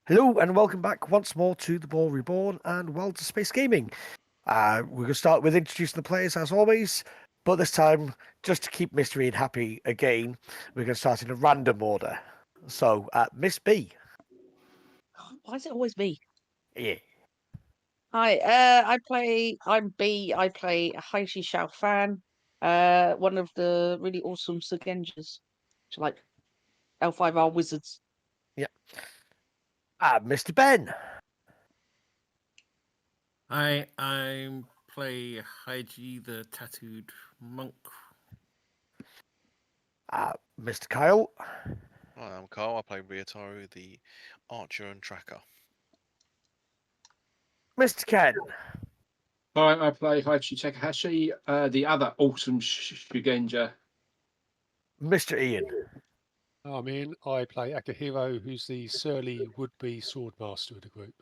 Hello and welcome back once more to the Boar Reborn and Wilderspace Gaming. We're going to start with introducing the players as always, but this time, just to keep Mystery and happy again, we're going to start in a random order. So, Miss B. Why is it always me? Yeah. Hi, I'm B. I play Heichi Xiaofan, one of the really awesome Shugenjas, which are like L5R wizards. Yeah. Mr. Ben. I play Heichi, the tattooed monk. Mr. Kyle. Hi, I'm Carl. I play Ryotaro, the archer and tracker. Mr. Ken. Hi, I play Heichi Takahashi, the other awesome Shugenja. Mr. Ian. I'm Ian. I play Akihiro, who's the surly would-be swordmaster of the group.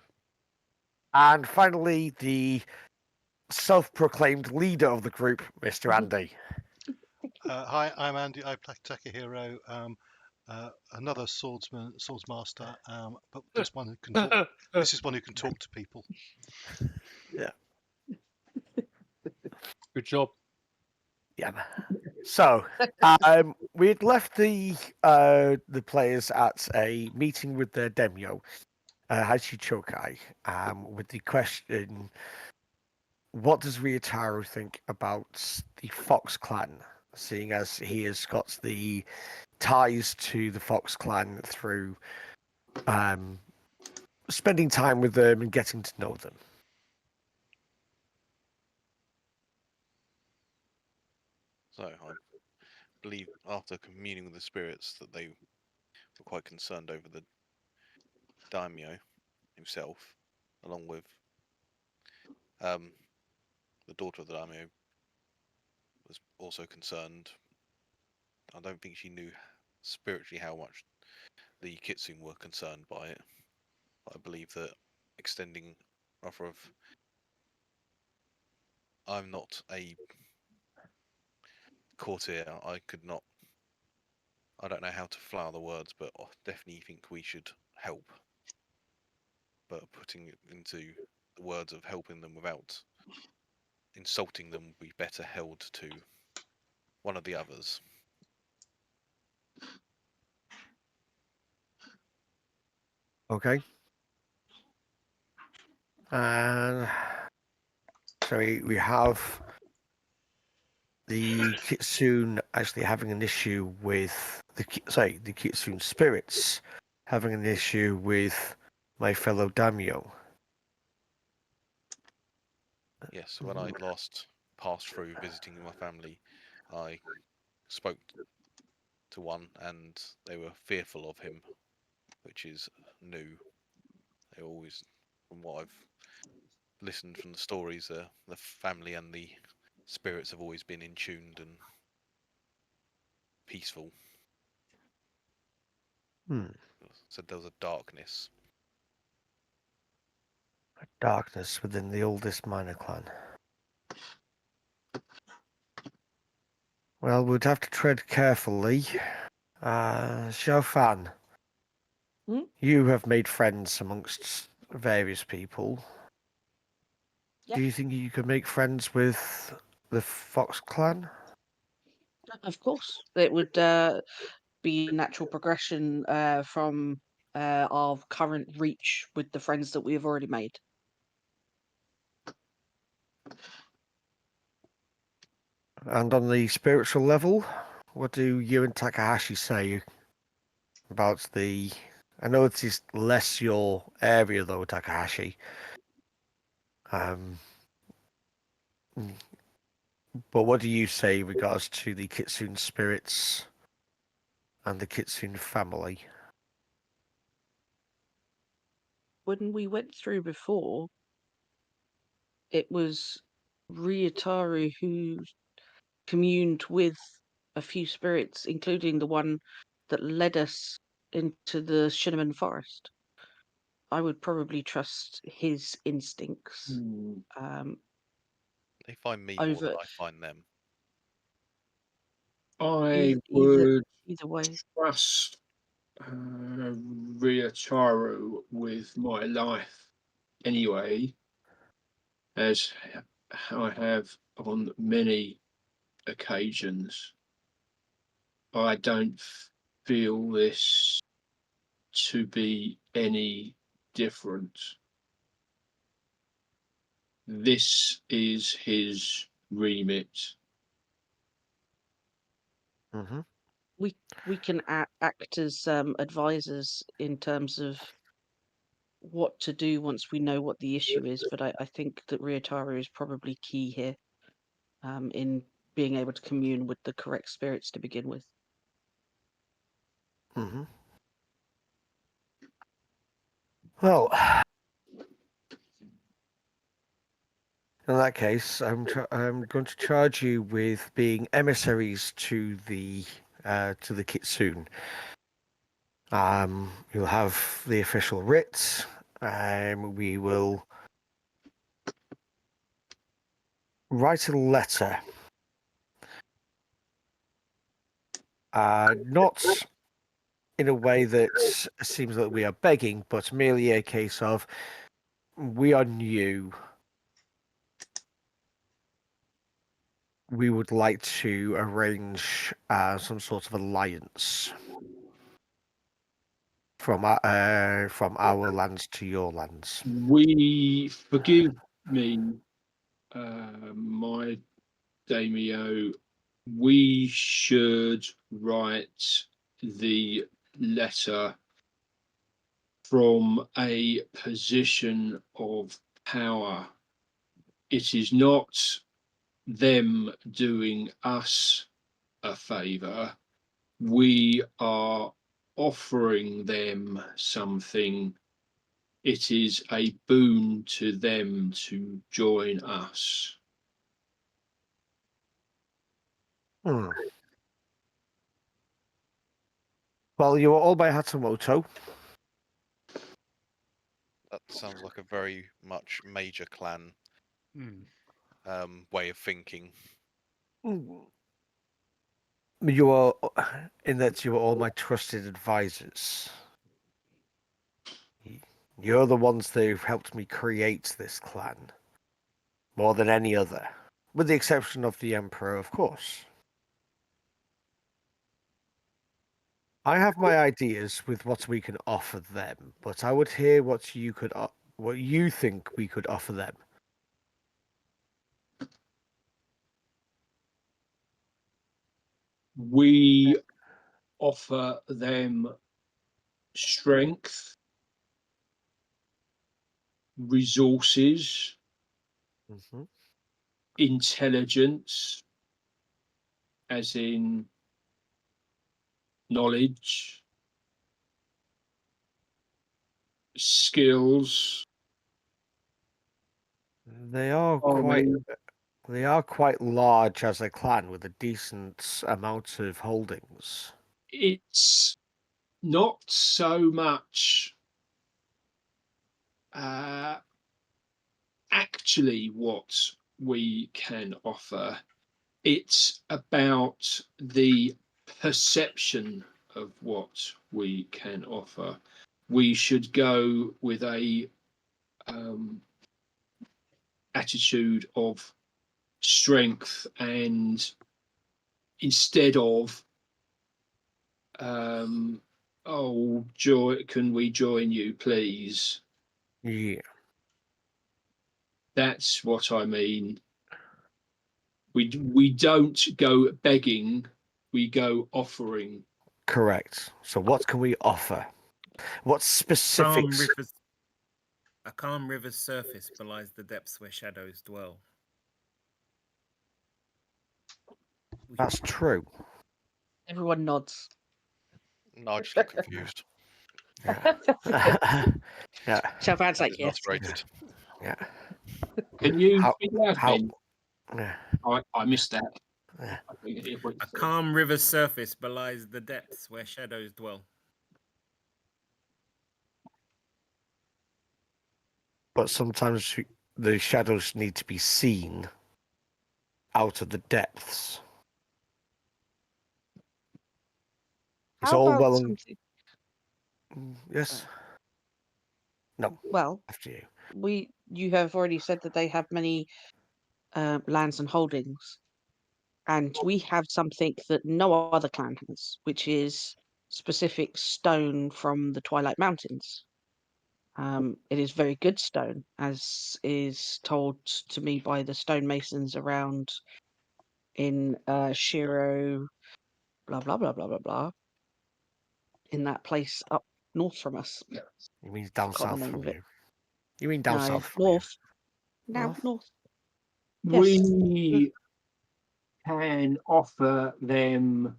And finally, the self-proclaimed leader of the group, Mr. Andy. Hi, I'm Andy. I play Takahiro, another swordsmaster, but this one who can talk. This is one who can talk to people. Yeah. Good job. Yeah. So, we'd left the players at a meeting with the Daimyo, Heichi Chokai, with the question, what does Ryotaro think about the Fox Clan, seeing as he has got the ties to the Fox Clan through spending time with them and getting to know them? So I believe after communing with the spirits that they were quite concerned over the Daimyo himself, along with the daughter of the Daimyo was also concerned. I don't think she knew spiritually how much the Kitsune were concerned by it. But I believe that extending offer of I'm not a courtier, I don't know how to flower the words, but I definitely think we should help. But putting it into the words of helping them without insulting them would be better held to one of the others. Okay. And so we have the Kitsune actually having an issue with the Kitsune spirits having an issue with my fellow Daimyo. Yes, when I last passed through visiting my family, I spoke to one and they were fearful of him, which is new. They always, from what I've listened from the stories, the family and the spirits have always been in tuned and peaceful. Said there was a darkness. A darkness within the oldest minor clan. Well, we'd have to tread carefully. Xiaofan, you have made friends amongst various people. Yep. Do you think you could make friends with the Fox Clan? Of course, it would be a natural progression from our current reach with the friends that we have already made. And on the spiritual level, what do you and Takahashi say about the... I know it is less your area though, Takahashi. But what do you say in regards to the Kitsune spirits and the Kitsune family? When we went through before, it was Ryotaro who communed with a few spirits, including the one that led us into the cinnamon forest. I would probably trust his instincts. They find me more than I find them. I Either would way. trust Ryotaro with my life anyway, as I have on many occasions. I don't feel this to be any different. This is his remit. Mm-hmm. We can act as advisors in terms of what to do once we know what the issue is, but I think that Ryotaro is probably key here in being able to commune with the correct spirits to begin with. Mm-hmm. Well, in that case, I'm going to charge you with being emissaries to the Kitsune. You'll have the official writ. We will write a letter. Not in a way that seems that we are begging, but merely a case of we are new. We would like to arrange some sort of alliance from our lands to your lands. We forgive me, my Daimyo. We should write the letter from a position of power. It is not them doing us a favour. We are offering them something. It is a boon to them to join us. Hmm. Well, you are all by Hatamoto. That sounds like a very much major clan Hmm. way of thinking. You are, in that you are all my trusted advisors. You're the ones that have helped me create this clan, more than any other, with the exception of the Emperor, of course. I have my ideas with what we can offer them, but I would hear what you think we could offer them. We offer them strength, resources, Mm-hmm. intelligence, as in knowledge, skills. They are quite large as a clan with a decent amount of holdings. It's not so much actually what we can offer. It's about the perception of what we can offer. We should go with a attitude of strength, and instead of oh joy, can we join you please? Yeah, That's what I mean. We don't go begging, we go offering. correct. So what can we offer? What specifics? A calm river's surface belies the depths where shadows dwell. That's true. Everyone nods. No, I just look confused. Yeah. Yeah. Xiaofan's like, yes. Exasperated. Yeah. Can you How- speak loud, how- Ben? Yeah. I missed that. Yeah. I think it was- A calm river's surface belies the depths where shadows dwell. But sometimes the shadows need to be seen out of the depths. It's How all about well and something? Yes. No. Well, After you. you have already said that they have many lands and holdings, and we have something that no other clan has, which is specific stone from the Twilight Mountains. It is very good stone, as is told to me by the stonemasons around in Shiro, blah blah blah blah blah blah, in that place up north from us. You mean down Forgotten the south name from of it. you? You mean down No, south from north. you? Now North? north. Yes. We can offer them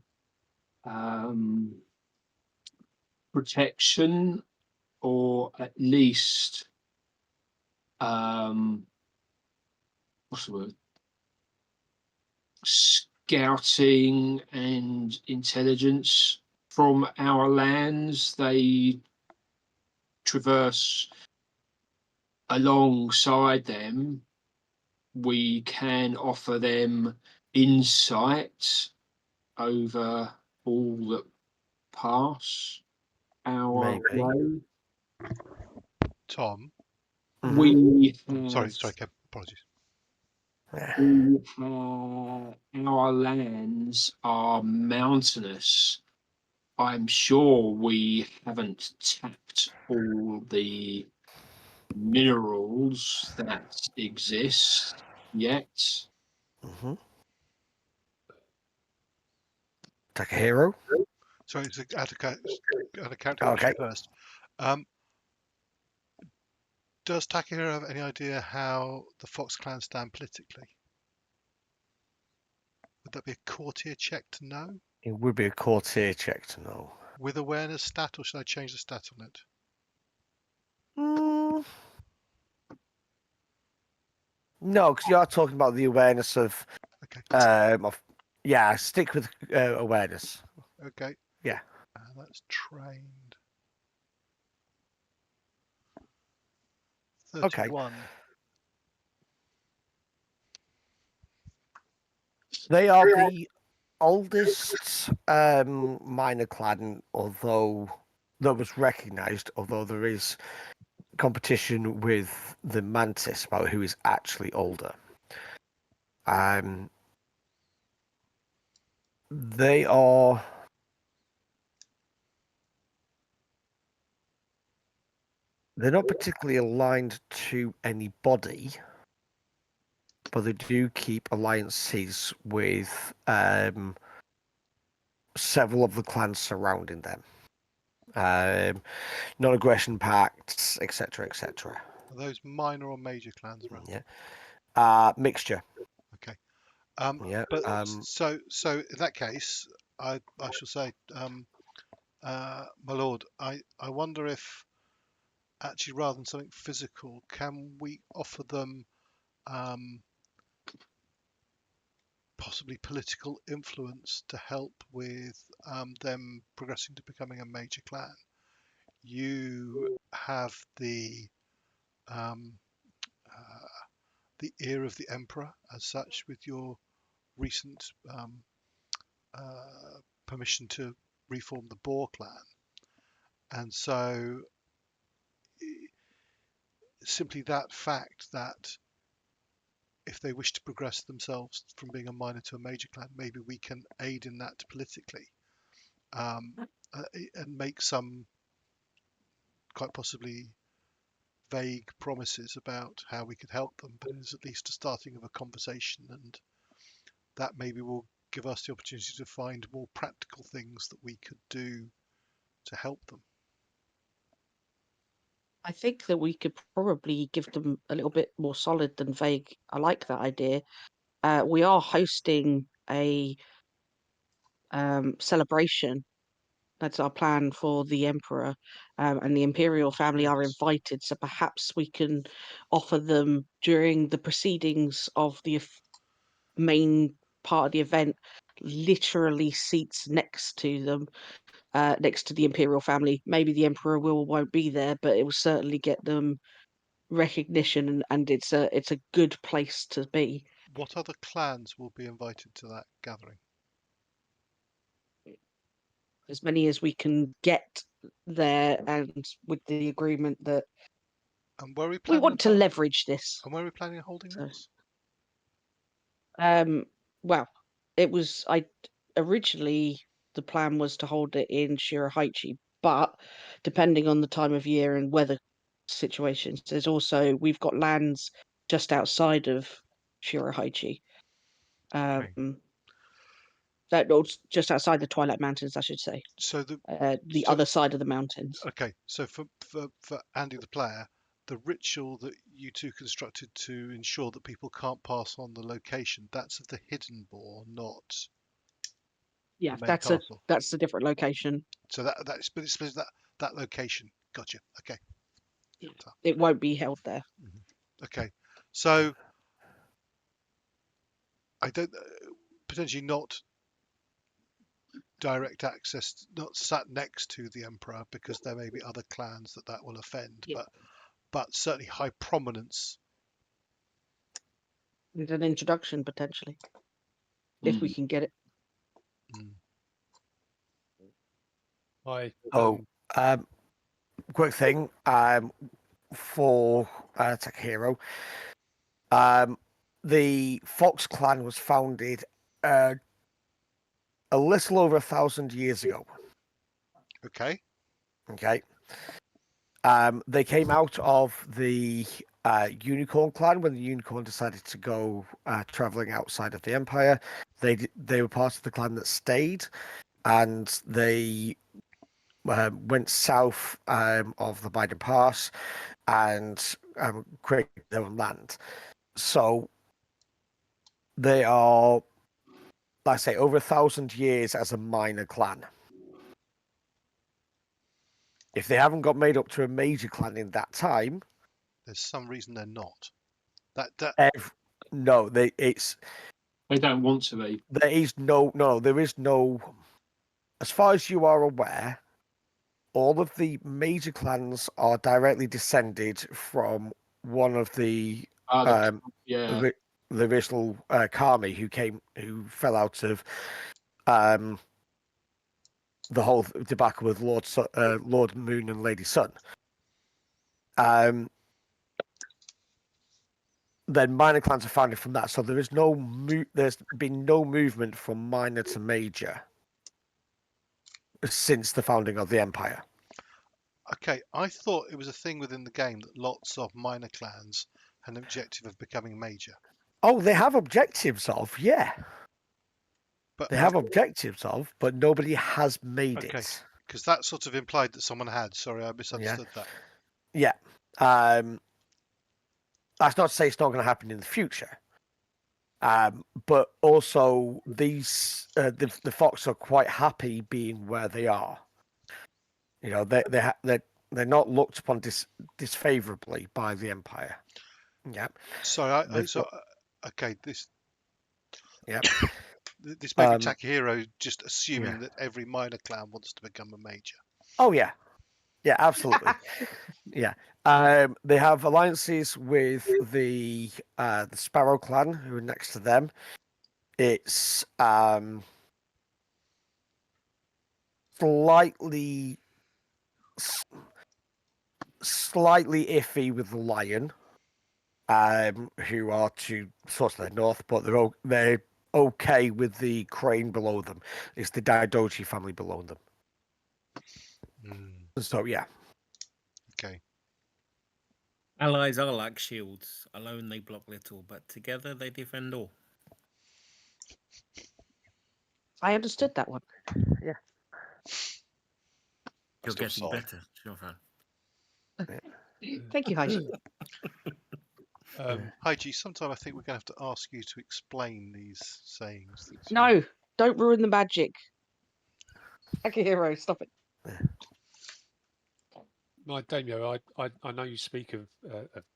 protection, or at least what's the word? Scouting and intelligence from our lands. They traverse alongside them. We can offer them insight over all that pass our Maybe. way. Tom. Mhm. We Sorry, have, Kev. Apologies. our lands are mountainous. I'm sure we haven't tapped all the minerals that exist yet. Mhm. Takahiro? Sorry, to add a character Okay. question first. Does Takahiro have any idea how the Fox clan stand politically? Would that be a courtier check to know? It would be a courtier check to know. With awareness stat, or should I change the stat on it? No, because you are talking about the awareness of, Okay. yeah, stick with awareness. Okay. Yeah. That's trained. Okay. 31. They are the oldest minor clan, although that was recognised, although there is competition with the Mantis about who is actually older. They are they're not particularly aligned to anybody, but they do keep alliances with several of the clans surrounding them. Non-aggression pacts, etc., etc. Are those minor or major clans around? Yeah. Mixture. Okay. Yeah. But so in that case, I shall say, my lord, I wonder if actually rather than something physical, can we offer them possibly political influence to help with them progressing to becoming a major clan? You have the ear of the emperor as such with your recent permission to reform the Boar Clan, and so simply that fact that if they wish to progress themselves from being a minor to a major clan, maybe we can aid in that politically, and make some quite possibly vague promises about how we could help them, but it is at least a starting of a conversation, and that maybe will give us the opportunity to find more practical things that we could do to help them. I think that we could probably give them a little bit more solid than vague. I like that idea. We are hosting a celebration. That's our plan for the emperor, and the imperial family are Yes. invited. So perhaps we can offer them during the proceedings of the main part of the event, literally seats next to them, next to the imperial family. Maybe the emperor will or won't be there, but it will certainly get them recognition, and it's a good place to be. What other clans will be invited to that gathering? As many as we can get there, and with the agreement that And where are we we planning? want to leverage this. And where are we planning on holding So- this? Well, it was originally the plan was to hold it in Shirahaichi, but depending on the time of year and weather situations, we've got lands just outside of Shirahaichi. Just outside the Twilight Mountains, I should say. So the other side of the mountains. Okay, so for Andy the player, the ritual that you two constructed to ensure that people can't pass on the location, that's of the hidden boar, not Yeah, the main that's castle. that's a different location. So it's that location. Gotcha. Okay. It won't be held there. Okay. So I don't potentially not direct access, not sat next to the emperor, because there may be other clans that will offend. Yeah. But certainly high prominence. With an introduction potentially, if we can get it. Quick thing for Takahiro. The Fox Clan was founded a little over 1,000 years ago. Okay. They came out of the Unicorn Clan when the Unicorn decided to go traveling outside of the Empire. They were part of the clan that stayed, and they went south of the Biden Pass and created their own land. So they are, like I say, over 1,000 years as a minor clan. If they haven't got made up to a major clan in that time, there's some reason they're not. No, they don't want to be. There is no. As far as you are aware, all of the major clans are directly descended from one of the the original Kami who fell out of the whole debacle with Lord Moon and Lady Sun. Then minor clans are founded from that, so there's been no movement from minor to major since the founding of the Empire. Okay, I thought it was a thing within the game that lots of minor clans had an objective of becoming major. Oh, they have objectives of, yeah. But they have objectives of, but nobody has made it. Because that sort of implied that someone had. Sorry, I misunderstood that. Yeah. That's not to say it's not going to happen in the future. But also, these the Fox are quite happy being where they are. You know, they're not looked upon disfavorably by the Empire. Yeah. Sorry, okay. This. Yeah. This may be Takahiro just assuming that every minor clan wants to become a major. Oh yeah, yeah, absolutely. Yeah. They have alliances with the Sparrow Clan, who are next to them. It's slightly iffy with the Lion, who are to sort of the north, but they're okay with the Crane below them. It's the Daidoji family below them. So yeah. Okay. Allies are like shields. Alone they block little, but together they defend all. I understood that one. Yeah. You're getting better, Xiaofan. Thank you, Heichi. Heichi, sometime I think we're going to have to ask you to explain these sayings. No, don't ruin the magic. Akihiro, stop it. My Daimyo, I know you speak of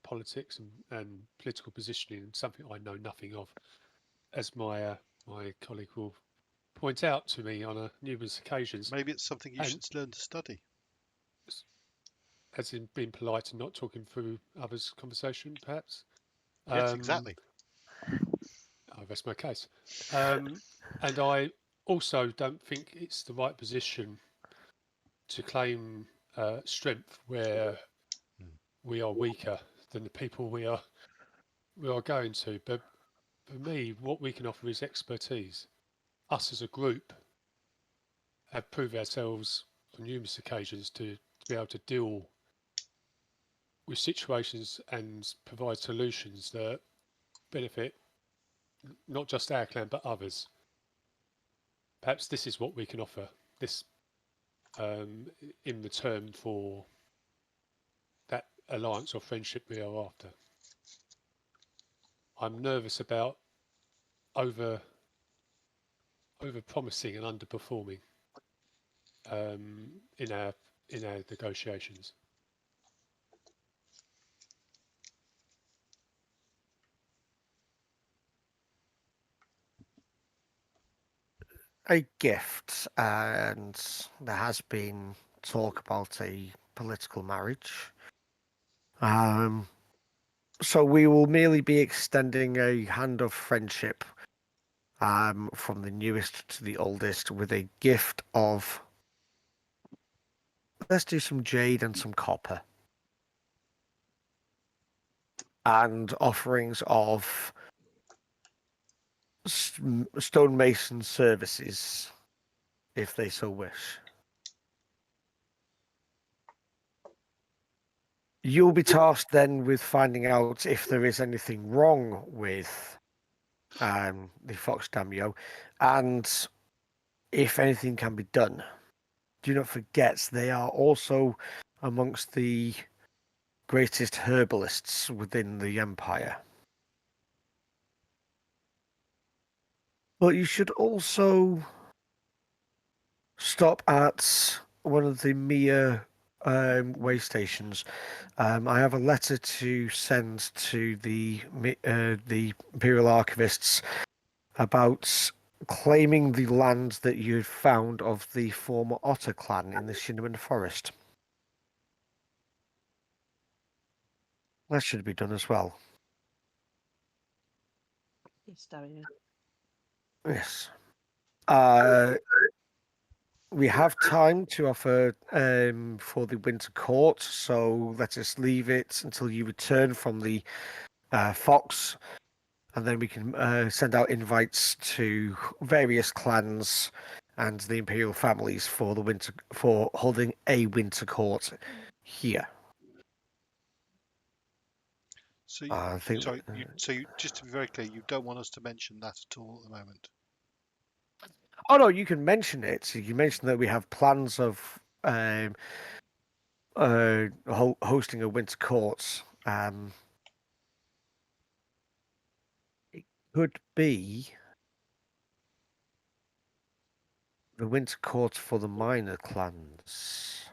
politics and political positioning, and something I know nothing of, as my my colleague will point out to me on numerous occasions. Maybe it's something you should learn to study. As in being polite and not talking through others' conversation, perhaps. Yes, exactly. I rest my case. And I also don't think it's the right position to claim strength where we are weaker than the people we are going to. But for me, what we can offer is expertise. Us as a group have proved ourselves on numerous occasions to be able to deal with situations and provide solutions that benefit not just our clan but others. Perhaps this is what we can offer this in return for that alliance or friendship we are after. I'm nervous about over promising and underperforming in our negotiations. A gift, and there has been talk about a political marriage. So we will merely be extending a hand of friendship from the newest to the oldest with a gift of, let's do some jade and some copper. And offerings of stonemason services, if they so wish. You'll be tasked then with finding out if there is anything wrong with the Fox Daimyo, and if anything can be done. Do not forget, they are also amongst the greatest herbalists within the Empire. But you should also stop at one of the Mia way stations. I have a letter to send to the Imperial Archivists about claiming the land that you found of the former Otter clan in the Cinnamon Forest. That should be done as well. Yes, Daimyo. Yes. We have time to offer for the Winter Court, so let us leave it until you return from the Fox, and then we can send out invites to various clans and the Imperial families for holding a Winter Court here. So, I think. Just to be very clear, you don't want us to mention that at all at the moment. Oh no, you can mention it. You can mention that we have plans of hosting a Winter Court. It could be the Winter Court for the minor clans.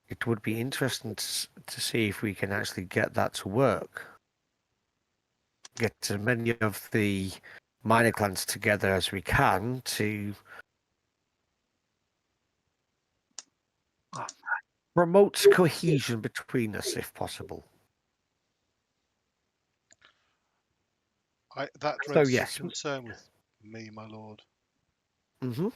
It would be interesting to see if we can actually get that to work. Get as many of the minor clans together as we can to promote cohesion between us, if possible. That So raises yes. a concern with me, my lord. Mm-hmm.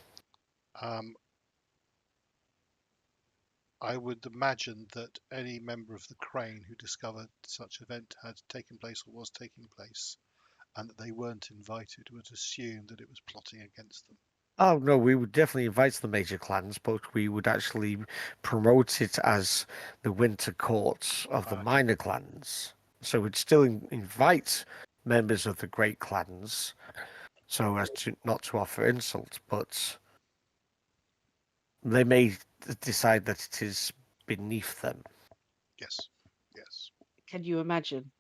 I would imagine that any member of the Crane who discovered such event had taken place or was taking place, and that they weren't invited, would assume that it was plotting against them. Oh no, we would definitely invite the major clans, but we would actually promote it as the Winter Court of the minor clans. So we'd still invite members of the great clans, so as to not to offer insult, but they may decide that it is beneath them. Yes, yes. Can you imagine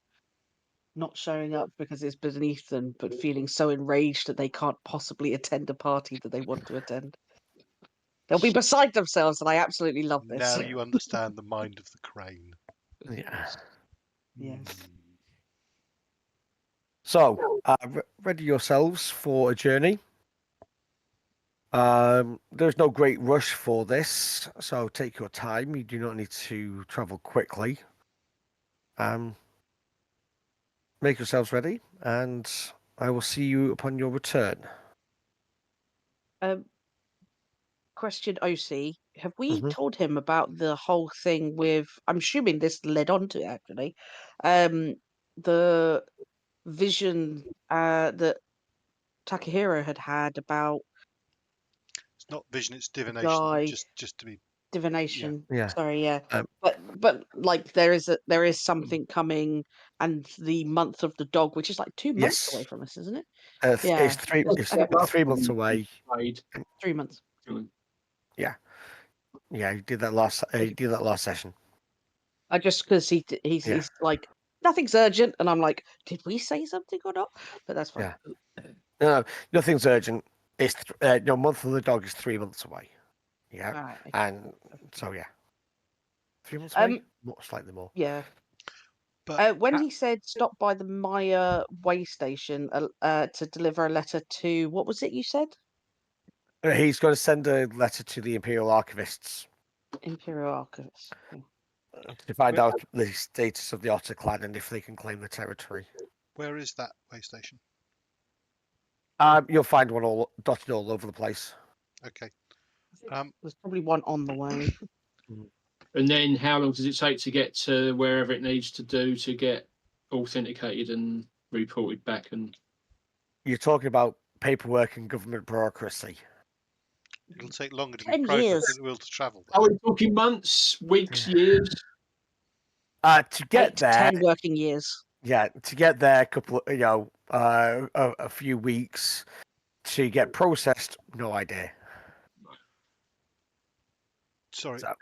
not showing up because it's beneath them, but feeling so enraged that they can't possibly attend a party that they want to attend? They'll be beside themselves, and I absolutely love this. Now you understand the mind of the Crane. Yeah. Yes. So, ready yourselves for a journey. There's no great rush for this, so take your time. You do not need to travel quickly. Make yourselves ready, and I will see you upon your return. question, OC. Have we Mhm. told him about the whole thing with? I'm assuming this led on to it actually. The vision that Takahiro had about It's not vision, it's the divination. guy Just to be, divination. Yeah. Sorry, yeah. Um, But like there is something coming, and the month of the dog, which is like 2 months away Yes. from us, isn't it? It's Yeah. three. It's Okay, 3 months away. Trade. 3 months. Yeah. He did that last. He did that last session. I just because Yeah. he's like nothing's urgent, and I'm like, did we say something or not? But that's fine. Yeah. No, nothing's urgent. It's month of the dog is 3 months away. Yeah. All right. Okay. And so 3 months away, slightly more. Yeah. but When he said stop by the Maya way station to deliver a letter to, what was it you said? He's going to send a letter to the Imperial Archivists Imperial Archivists. to find out the status of the Otter Clan and if they can claim the territory. where is that way station? You'll find one all dotted all over the place. Okay. There's probably one on the way. And then how long does it take to get to wherever it needs to do to get authenticated and reported back? And You're talking about paperwork and government bureaucracy. It'll take longer to be 10 processed years. than it will to travel. are we talking months, weeks, years? To get 8 to there, 10 working years. to get there, a few weeks. To get processed, no idea. Sorry. So,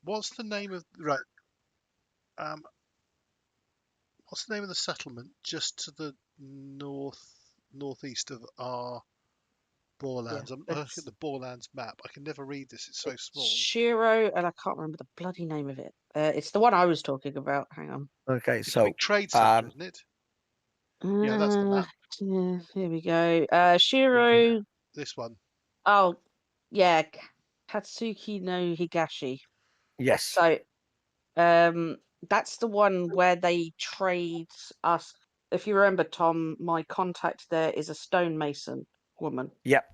What's the name of what's the name of the settlement just to the northeast of our Boarlands? I'm looking at the Boarlands map. I can never read this. It's so small. Shiro, and I can't remember the bloody name of it. It's the one I was talking about. Hang on. okay, It's a so big trade center, isn't it? Yeah, that's the map. Yeah, here we go. Shiro. This one. Oh, yeah, Katsuki no Higashi. yes, So, that's the one where they trade us. If you remember, Tom, my contact there is a stonemason woman. yep.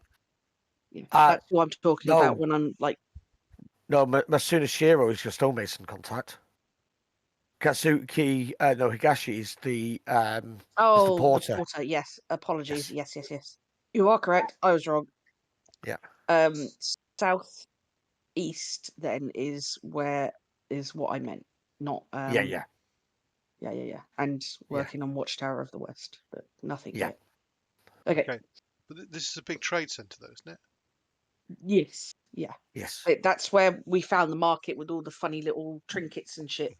Yeah, that's who I'm talking about No. when I'm like. No, Masuna Shiro is your stonemason contact. Katsuki no Higashi is the Oh, the porter. porter. Yes, apologies. Yes. You are correct. I was wrong. Yeah. Southeast then is what I meant, not Yeah. and working on Watchtower of the West, but nothing Yeah. yet. Okay. But this is a big trade center, though, isn't it? Yes. Yeah. Yes. That's where we found the market with all the funny little trinkets and shit.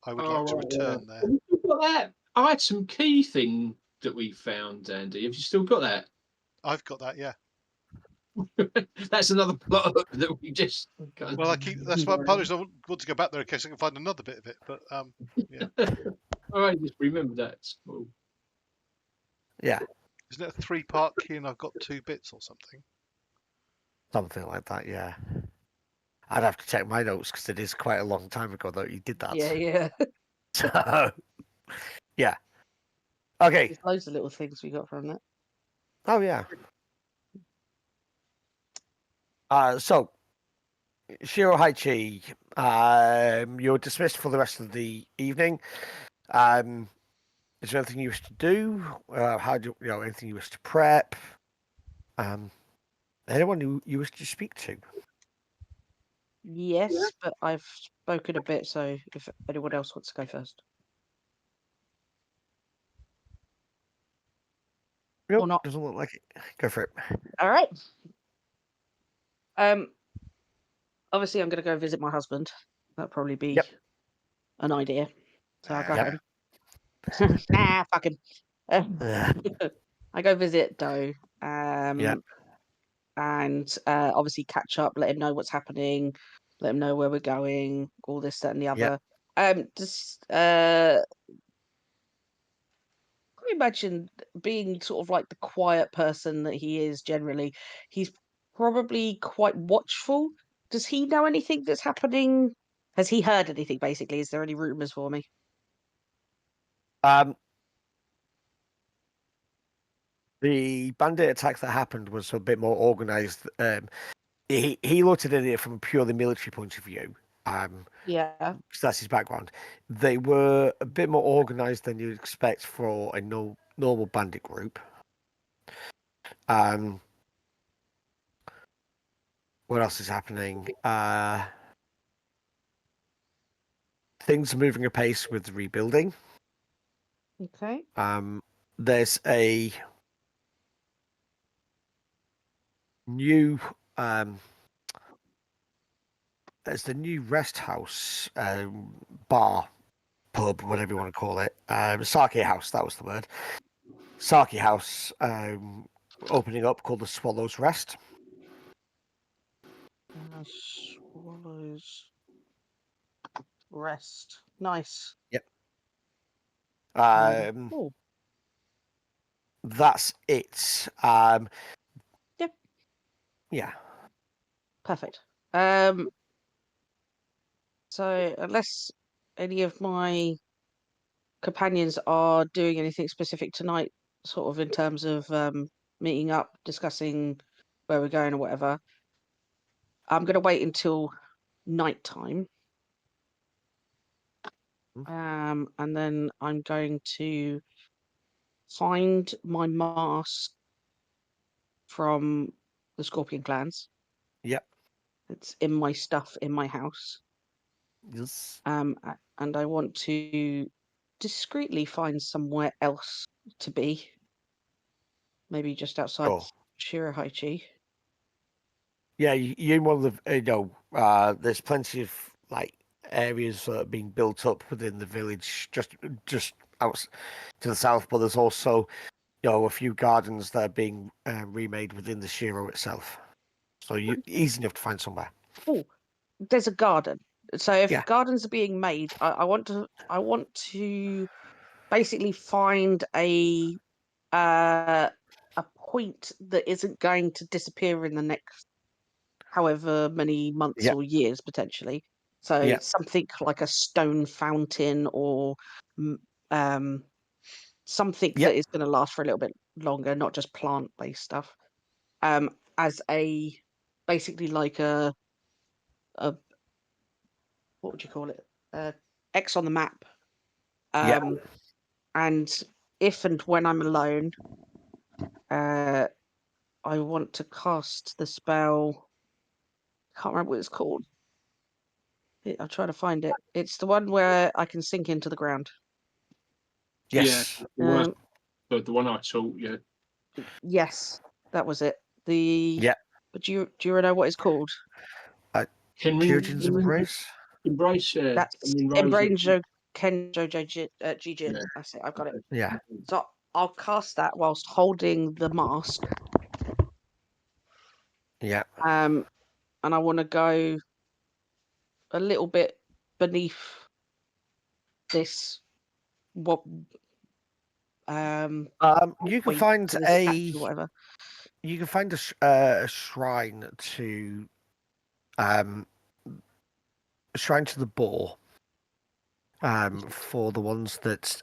I would like to return there. Have you still got that item key thing that we found, Andy? Have you still got that? I've got that, yeah. That's another plot that we just. Well, that's why part of it, I want to go back there in case I can find another bit of it. But yeah. I just remember that. Cool. Yeah. Isn't it a 3-part key and I've got 2 bits or something? Something like that, yeah. I'd have to check my notes because it is quite a long time ago that you did that. Yeah. So, yeah. Okay. There's loads of little things we got from that. Oh, yeah. So, Shiro Heichi, you're dismissed for the rest of the evening. Is there anything you wish to do? How do anything you wish to prep? Anyone you wish to speak to? Yes, but I've spoken a bit, so if anyone else wants to go first. Nope, Or not. doesn't look like it. Go for it. All right. Obviously, I'm going to go visit my husband. That'll probably be an idea. So I'll go home. Fuck him. I go visit Doe. And obviously catch up, let him know what's happening, let him know where we're going, all this, that, and the other. I imagine being sort of like the quiet person that he is generally, he's probably quite watchful. Does he know anything that's happening? Has he heard anything, basically? Is there any rumours for me? the bandit attack that happened was a bit more organized. He looked at it from a purely military point of view. Yeah. So that's his background. They were a bit more organized than you'd expect for a normal bandit group. What else is happening? Things are moving apace with rebuilding. Okay. There's a new there's the new rest house, bar, pub, whatever you want to call it. Sake house, that was the word. Sake house opening up called the Swallow's Rest. Swallows Rest. Nice. Yep. Cool. That's it. Yep. Yeah. Perfect. So unless any of my companions are doing anything specific tonight, sort of in terms of meeting up, discussing where we're going or whatever, I'm going to wait until nighttime. And then I'm going to find my mask from the Scorpion clans. Yep. It's in my stuff in my house. Yes. And I want to discreetly find somewhere else to be. Maybe just outside Shirahaichi. Yeah, you one of the there's plenty of like areas that are being built up within the village just out to the south, but there's also a few gardens that are being remade within the Shiro itself. So easy enough to find somewhere. Oh, there's a garden. So if Yeah. gardens are being made, I want to basically find a point that isn't going to disappear in the next however many months or years potentially. So something like a stone fountain or something that is going to last for a little bit longer, not just plant-based stuff. As a basically like a what would you call it? X on the map. And if and when I'm alone, I want to cast the spell. I can't remember what it's called. I'll try to find it. It's the one where I can sink into the ground. Yes. Yeah, the one I taught you. Yes, that was it. But do you know what it's called? Kyojin's Embrace. Embrace. That's Embrace Kenjo Jijin. That's it. I've got it. Yeah. So I'll cast that whilst holding the mask. Yeah. And I want to go a little bit beneath this. What? You can find whatever. You can find a shrine to the boar. For the ones that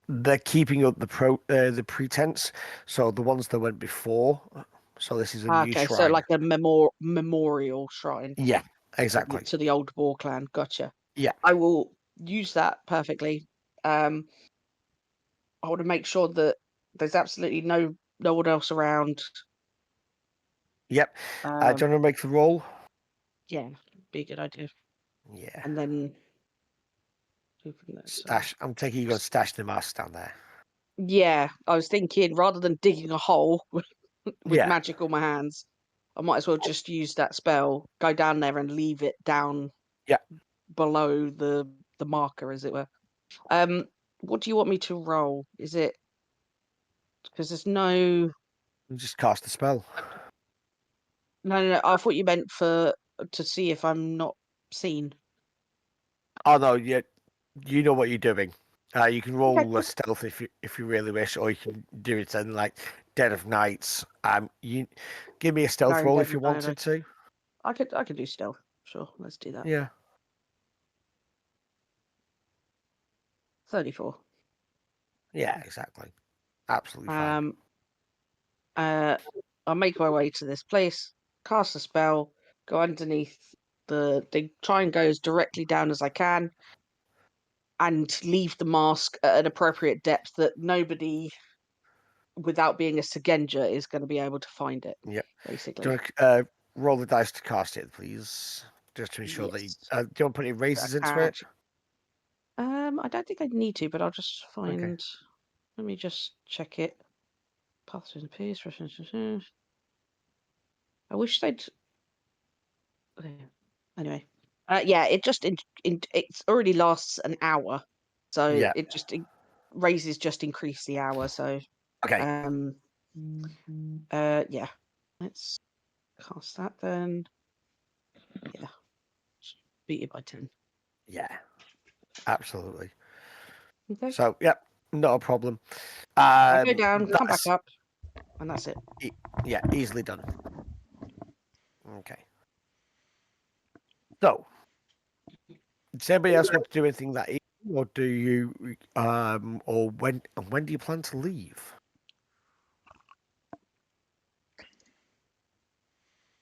they're keeping up the pretense. So the ones that went before. So this is a new shrine. So like a memorial shrine. Yeah, exactly. To the old Boar Clan. Gotcha. Yeah. I will use that perfectly. I want to make sure that there's absolutely no one else around. Yep. Do you want to make the roll? Yeah, be a good idea. Yeah. And then stash. I'm taking you got to stash the mask down there. Yeah, I was thinking rather than digging a hole with magic on my hands, I might as well just use that spell, go down there and leave it down below the marker, as it were. What do you want me to roll? Is it because there's no? You just cast the spell. No. I thought you meant to see if I'm not seen. Oh no, you know what you're doing. You can roll a stealth if you really wish, or you can do it in like dead of night. You give me a stealth roll if you wanted to. I could do stealth. Sure, let's do that. Yeah. 34. Yeah, exactly. Absolutely fine. I'll make my way to this place, cast a spell, go underneath try and go as directly down as I can, and leave the mask at an appropriate depth that nobody, without being a Shugenja, is going to be able to find it. Yep. Basically. Do you want to roll the dice to cast it, please? Just to ensure that you, Yes. do you want to put any raises into it? I don't think I need to, but I'll just find. Okay. Let me just check it. Paths in peace. I wish they'd. Anyway, yeah, it just it's already lasts an hour, so Yeah. raises just increase the hour. So Okay. yeah, let's cast that then. Yeah, beat it by 10. Yeah. Absolutely. Okay. So, yep, not a problem. I go down, come back that's- up, and that's it. Yeah, easily done. Okay. So, does anybody else want to do anything that evening, or do you, or when do you plan to leave?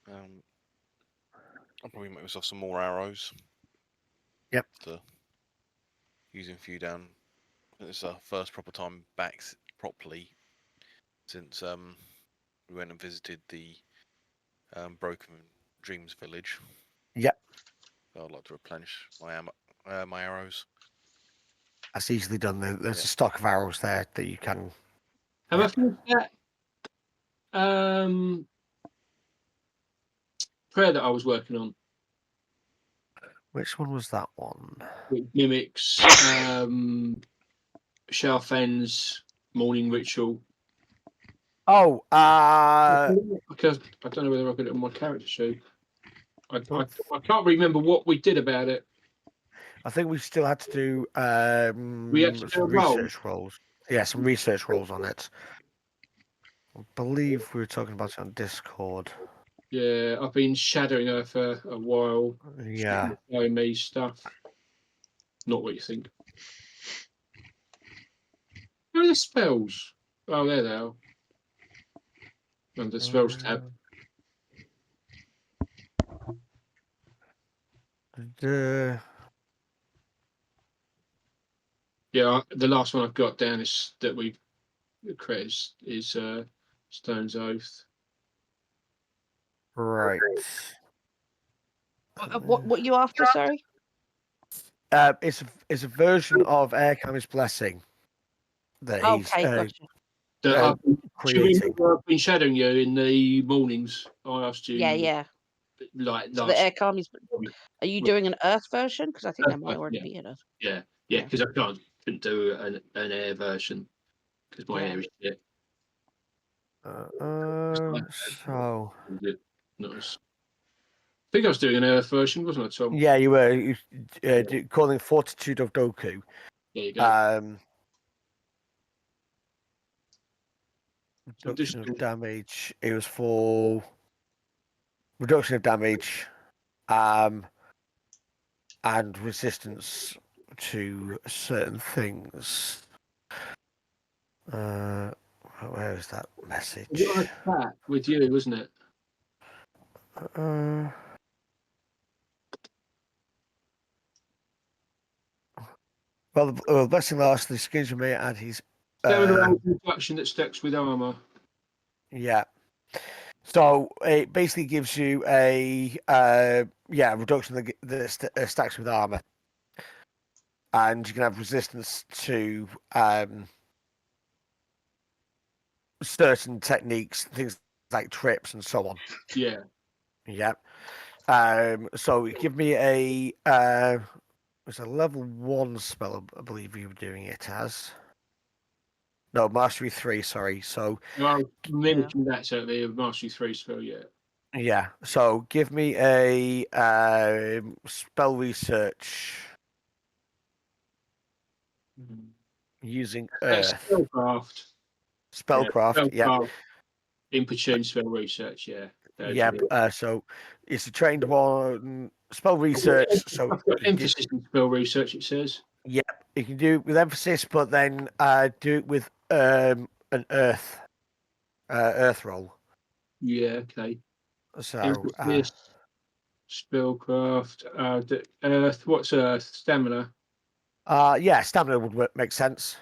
I'll probably make myself some more arrows. Yep. To using a few down. It's our first proper time back properly since we went and visited the Broken Dreams village. Yep. So I'd like to replenish my arrows. That's easily done. There's Yeah. a stock of arrows there that you can. Have I finished that prayer that I was working on? Which one was that one? Which mimics Xiaofan's morning ritual. Oh, Because I don't know whether I got it on my character sheet. I can't remember what we did about it. I think we still had to do We had to do a some roll. research rolls. Yeah, some research rolls on it. I believe we were talking about it on Discord. Yeah, I've been shadowing her for a while. Yeah. Showing me stuff. Not what you think. Where are the spells? Oh, there they are. Under the spells tab. Yeah, the last one I've got down is that we created is Stone's Oath. Right. What you after? Sorry. It's a version of Aircam's Blessing that he's Okay, gotcha. That Yeah. creating. I've been shadowing you in the mornings. I asked you. Yeah. Like So last. the air calm is. Are you doing an Earth version? Because I think there might already be an Earth. Yeah, because I couldn't do an air version because my air is shit. So. Nice. I think I was doing an Earth version, wasn't I, Tom? Yeah, you were calling Fortitude of Goku. There you go. Reduction of damage. It was for reduction of damage, and resistance to certain things. Where is that message? It was a chat with you, wasn't it? Well, the blessing lasts. The Shugenja may add his. Reduction that stacks with armor. Yeah. So it basically gives you a reduction that stacks with armor, and you can have resistance to certain techniques, things like trips and so on. Yeah. Yeah. So give me a it's a level 1 spell, I believe you were doing it as. No, mastery 3. Sorry. So I mentioned that certainly a mastery 3 spell. Yeah. Yeah. So give me a spell research using Earth. Spellcraft. Spellcraft. Yeah. Input spell research. Yeah. Yeah. So it's a trained one. Spell research. So I've got emphasis in spell research. It says. Yeah, you can do it with emphasis, but then do it with an earth roll. Yeah, okay. So This spellcraft, earth. What's earth? Stamina. yeah, stamina would make sense.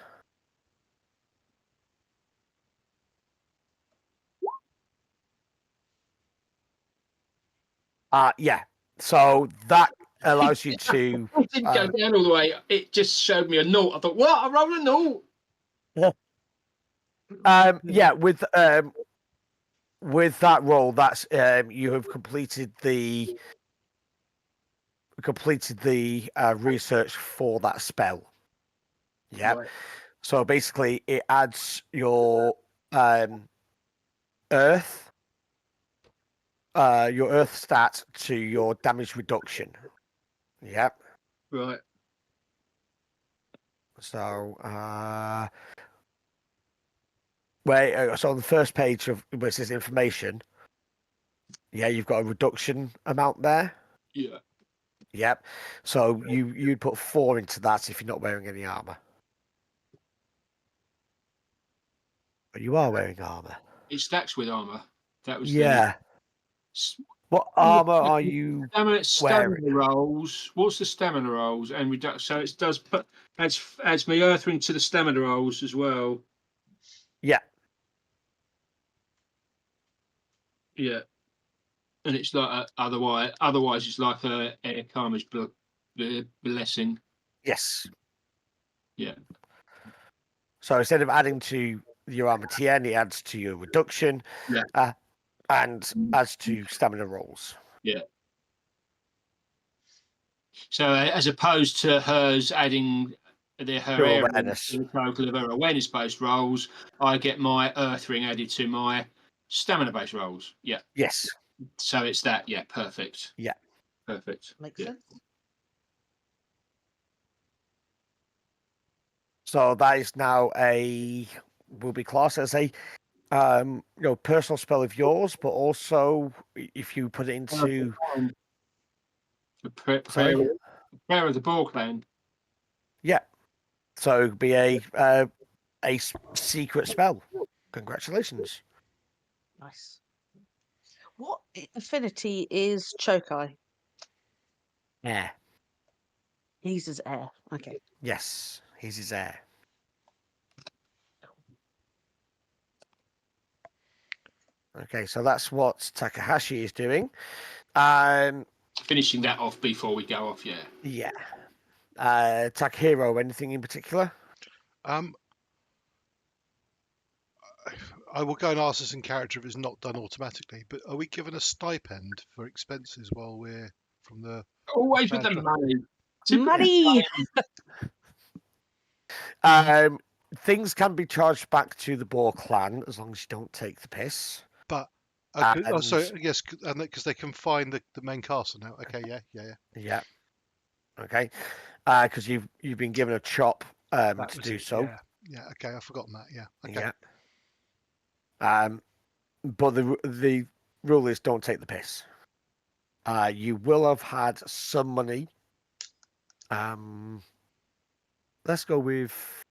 Yeah. So that allows you to. It didn't go down all the way. It just showed me a naught. I thought, what? I rolled a naught. Yeah, with that roll, that's you have completed the research for that spell. Yeah. Right. So basically, it adds your earth stat to your damage reduction. Yep. Right. So so on the first page of where it says information, yeah, you've got a reduction amount there. Yeah. Yep. So you'd put 4 into that if you're not wearing any armor. But you are wearing armor. It stacks with armor. That was Yeah. What armor are you wearing? Stamina rolls. What's the stamina rolls and reduction? So it does put adds my earth ring to the stamina rolls as well. Yeah. Yeah. And it's like otherwise it's like a karma's blessing. Yes. Yeah. So instead of adding to your armor TN, it adds to your reduction. Yeah. And adds to stamina rolls. Yeah. So as opposed to hers adding her awareness, the total of her awareness-based rolls, I get my earth ring added to my stamina-based rolls. Yeah. Yes. So it's that. Yeah. Perfect. Yeah. Perfect. Makes sense. So that is now will be classed as a personal spell of yours, but also if you put it into the prayer of the Boar Clan. Yeah. So it'd be a secret spell. Congratulations. Nice. What affinity is Chokai? Yeah. He's his heir. Okay. Yes, he's his heir. Okay, so that's what Takahashi is doing. Finishing that off before we go off, yeah. Yeah. Takahiro, anything in particular? I will go and ask this in character if it's not done automatically, but are we given a stipend for expenses while we're from the... Always with the money. Money! Things can be charged back to the Boar Clan as long as you don't take the piss. But, okay, yes, because they can find the main castle now. Okay, yeah. Okay, because you've been given a chop to do so. Yeah, okay, I've forgotten that, yeah. Okay. Yeah. But the rule is don't take the piss. You will have had some money. Let's go with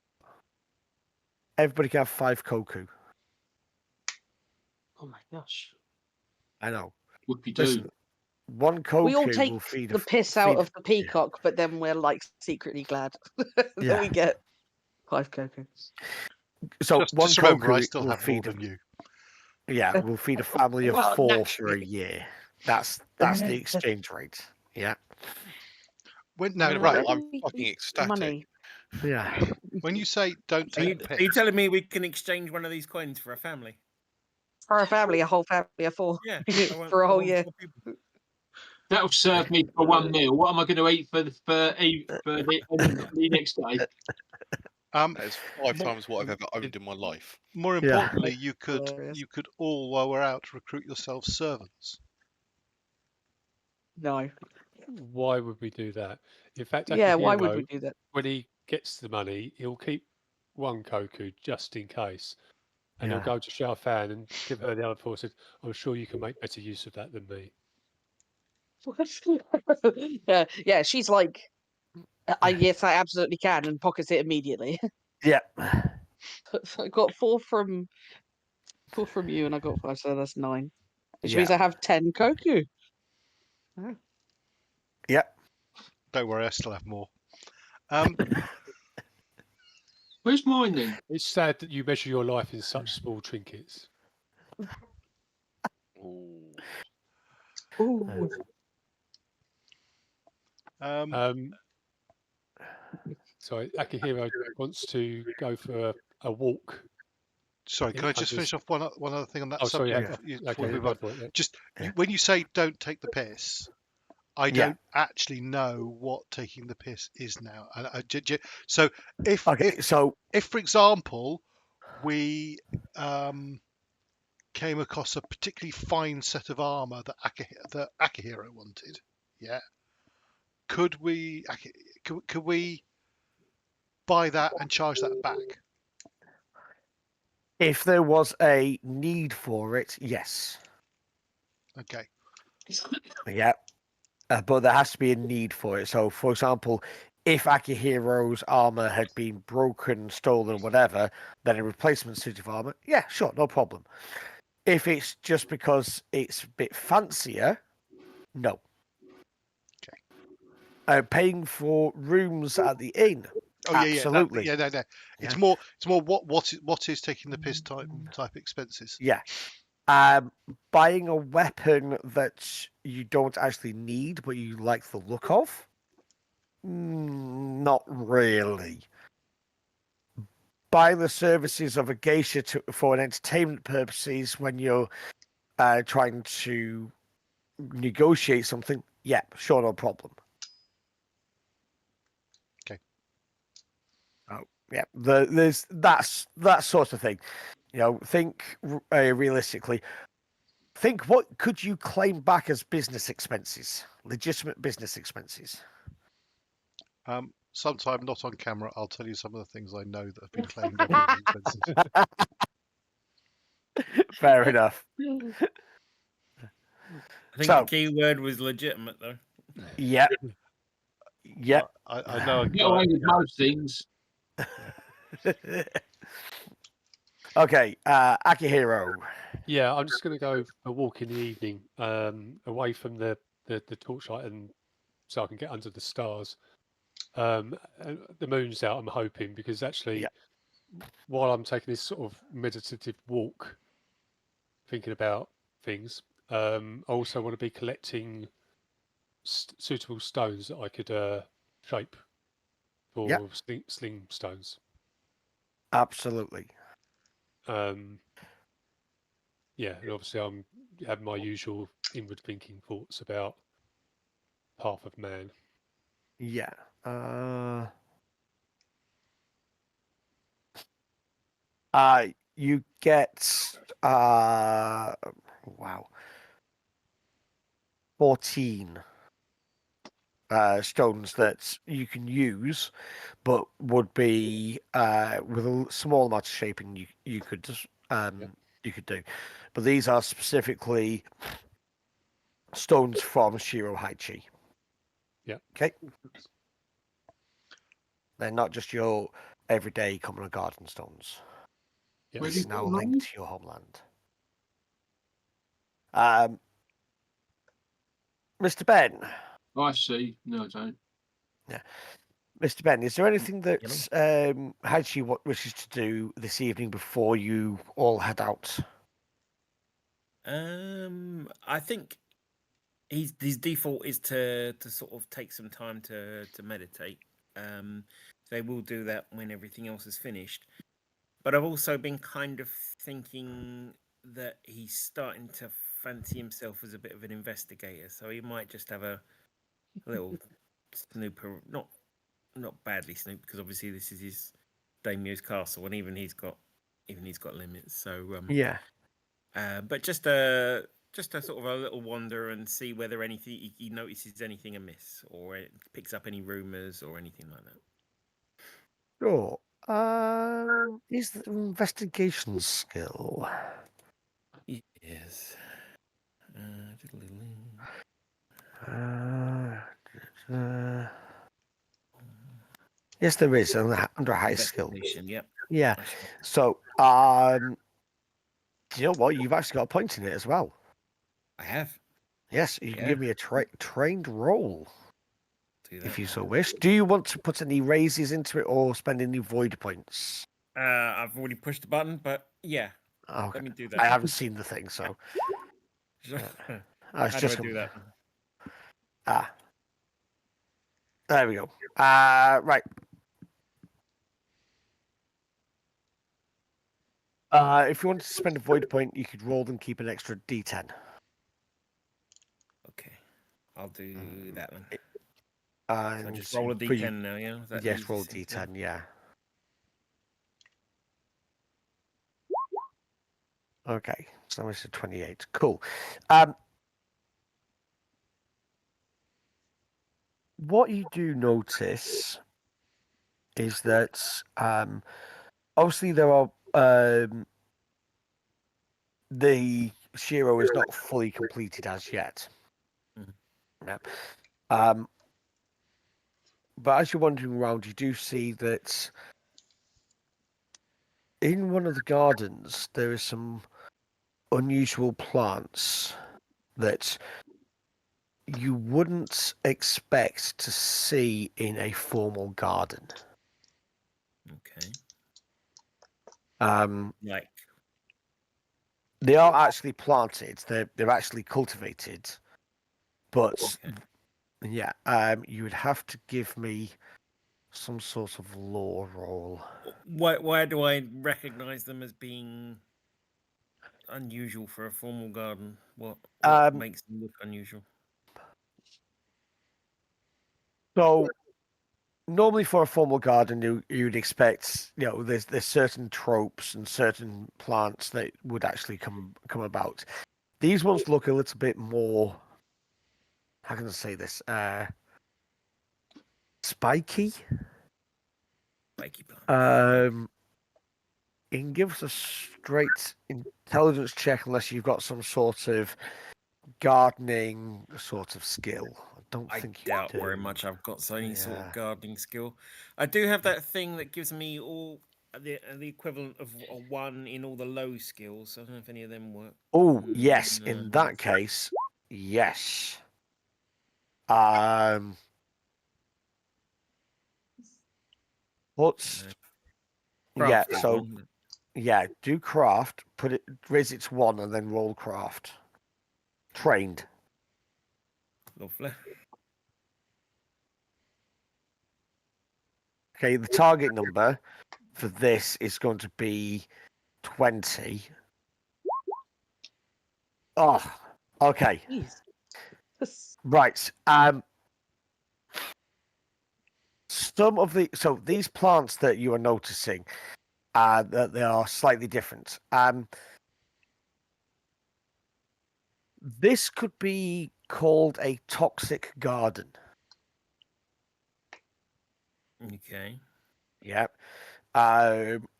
everybody can have 5 koku. Oh my gosh. I know. Listen, 1 koku We all take will feed the piss out of the peacock, but then we're like secretly glad that we get 5 koku. So just 1 remember, koku I still will have feed more than you. Yeah, we'll feed a family of Well, 4 for a year. That's the exchange rate. Yeah. Right. I'm fucking ecstatic. Money. Yeah. When you say don't Are you, take the are you piss, telling me we can exchange one of these coins for a family? For a family, a whole family of 4. Yeah. For a whole year. that'll serve me for one meal. What am I going to eat for the next day? That is 5 times what I've ever owned in my life. more importantly, Yeah. you could all, while we're out, recruit yourselves servants. No. Why would we do that? In fact, Yeah, why would Akihiro, we do that? when he gets the money, he'll keep 1 koku just in case. And he'll go to Xiaofan and give her the other 4. Said, I'm sure you can make better use of that than me. yeah, she's like, yes, I absolutely can, and pockets it immediately. Yeah. So I got 4 from you, and I got 5, so that's 9. Which Yeah. means I have 10 koku. Yep. Don't worry, I still have more. Where's mine then? It's sad that you measure your life in such small trinkets. Ooh. Ooh. So Akihiro wants to go for a walk. Sorry, can I just finish off one other thing on that Oh, sorry. subject Yeah. before we Okay, move go on? for it, yeah. Just when you say don't take the piss, I Yeah. don't actually know what taking the piss is now. And so if for example we came across a particularly fine set of armor that Akihiro wanted, yeah, could we buy that and charge that back? If there was a need for it, yes. Okay. Yeah. But there has to be a need for it. So, for example, if Akihiro's armor had been broken, stolen, whatever, then a replacement suit of armor, yeah, sure, no problem. If it's just because it's a bit fancier, no. Okay. Paying for rooms at the inn, Oh absolutely. yeah, no. Yeah. It's more what is taking the piss type expenses. Yeah. Buying a weapon that you don't actually need, but you like the look of, not really. Buy the services of a geisha for an entertainment purposes when you're trying to negotiate something. Yeah, sure, no problem. Okay. Oh, yeah. There's that sort of thing. You know, think realistically. Think what could you claim back as business expenses, legitimate business expenses. Sometime not on camera, I'll tell you some of the things I know that have been claimed as business expenses. Fair enough. I think the key word was legitimate, though. Yep. Yep. I know a Get away with most things. Okay, Akihiro. Yeah, I'm just going to go a walk in the evening, away from the torchlight, and so I can get under the stars. The moon's out, I'm hoping, because actually, while I'm taking this sort of meditative walk, thinking about things, I also want to be collecting suitable stones that I could shape for sling stones. Absolutely. Yeah, and obviously I'm have my usual inward thinking thoughts about Path of Man. Yeah. You get 14 stones that you can use, but would be with a small amount of shaping you could do. But these are specifically stones from Shiro Heichi. Yeah. Okay. They're not just your everyday common garden stones. Yeah. This is now linked to your homeland. Mr. Ben. I see. No, I don't. Yeah. Mr. Ben, is there anything that Heichi wishes to do this evening before you all head out? I think his default is to sort of take some time to meditate. They will do that when everything else is finished. But I've also been kind of thinking that he's starting to fancy himself as a bit of an investigator, so he might just have a little snooper, not badly snoop, because obviously this is his Daimyo's castle, and even he's got limits. So but just a sort of a little wander and see whether anything he notices anything amiss, or picks up any rumors or anything like that. Sure. Is the investigation skill? Yes. Yes, there is under high skill. Yep. Yeah. I shall. So, do you know what? You've actually got a point in it as well. I have. Yes, you can Yeah. give me a trained roll Do that. if you so wish. Do you want to put any raises into it or spend any void points? I've already pushed the button, but yeah. Okay. Let me do that. I haven't seen the thing, so I was How just do I do that? There we go. Right. If you wanted to spend a void point, you could roll and keep an extra D10. Okay. I'll do that then. And So I just roll a but you- D10 now, yeah? Is that yes, the roll a easiest D10. Yeah. Okay, so it's a 28. Cool. What you do notice is that obviously there are the Shiro is not fully completed as yet. Mhm. Yep. But as you're wandering around, you do see that in one of the gardens there is some unusual plants that you wouldn't expect to see in a formal garden. Okay. Like, They are actually planted. They're actually cultivated, but okay. yeah, you would have to give me some sort of lore roll. Why do I recognize them as being unusual for a formal garden? What makes them look unusual? So normally for a formal garden, you'd expect, there's certain tropes and certain plants that would actually come about. These ones look a little bit more. How can I say this? Spiky. Spiky plant. You can give us a straight intelligence check unless you've got some sort of gardening sort of skill. I don't I think you doubt do. very much I've got any sort Yeah. of gardening skill. I do have that thing that gives me all the equivalent of a 1 in all the low skills. I don't know if any of them work. Oh, yes. No. In that case, yes. What's yeah? Craft is So one. yeah, do craft. Raise it to 1, and then roll craft. Trained. Lovely. Okay, the target number for this is going to be 20. Oh, okay. Jesus. Right. Some of these plants that you are noticing, that they are slightly different. This could be called a toxic garden. Okay. Yeah.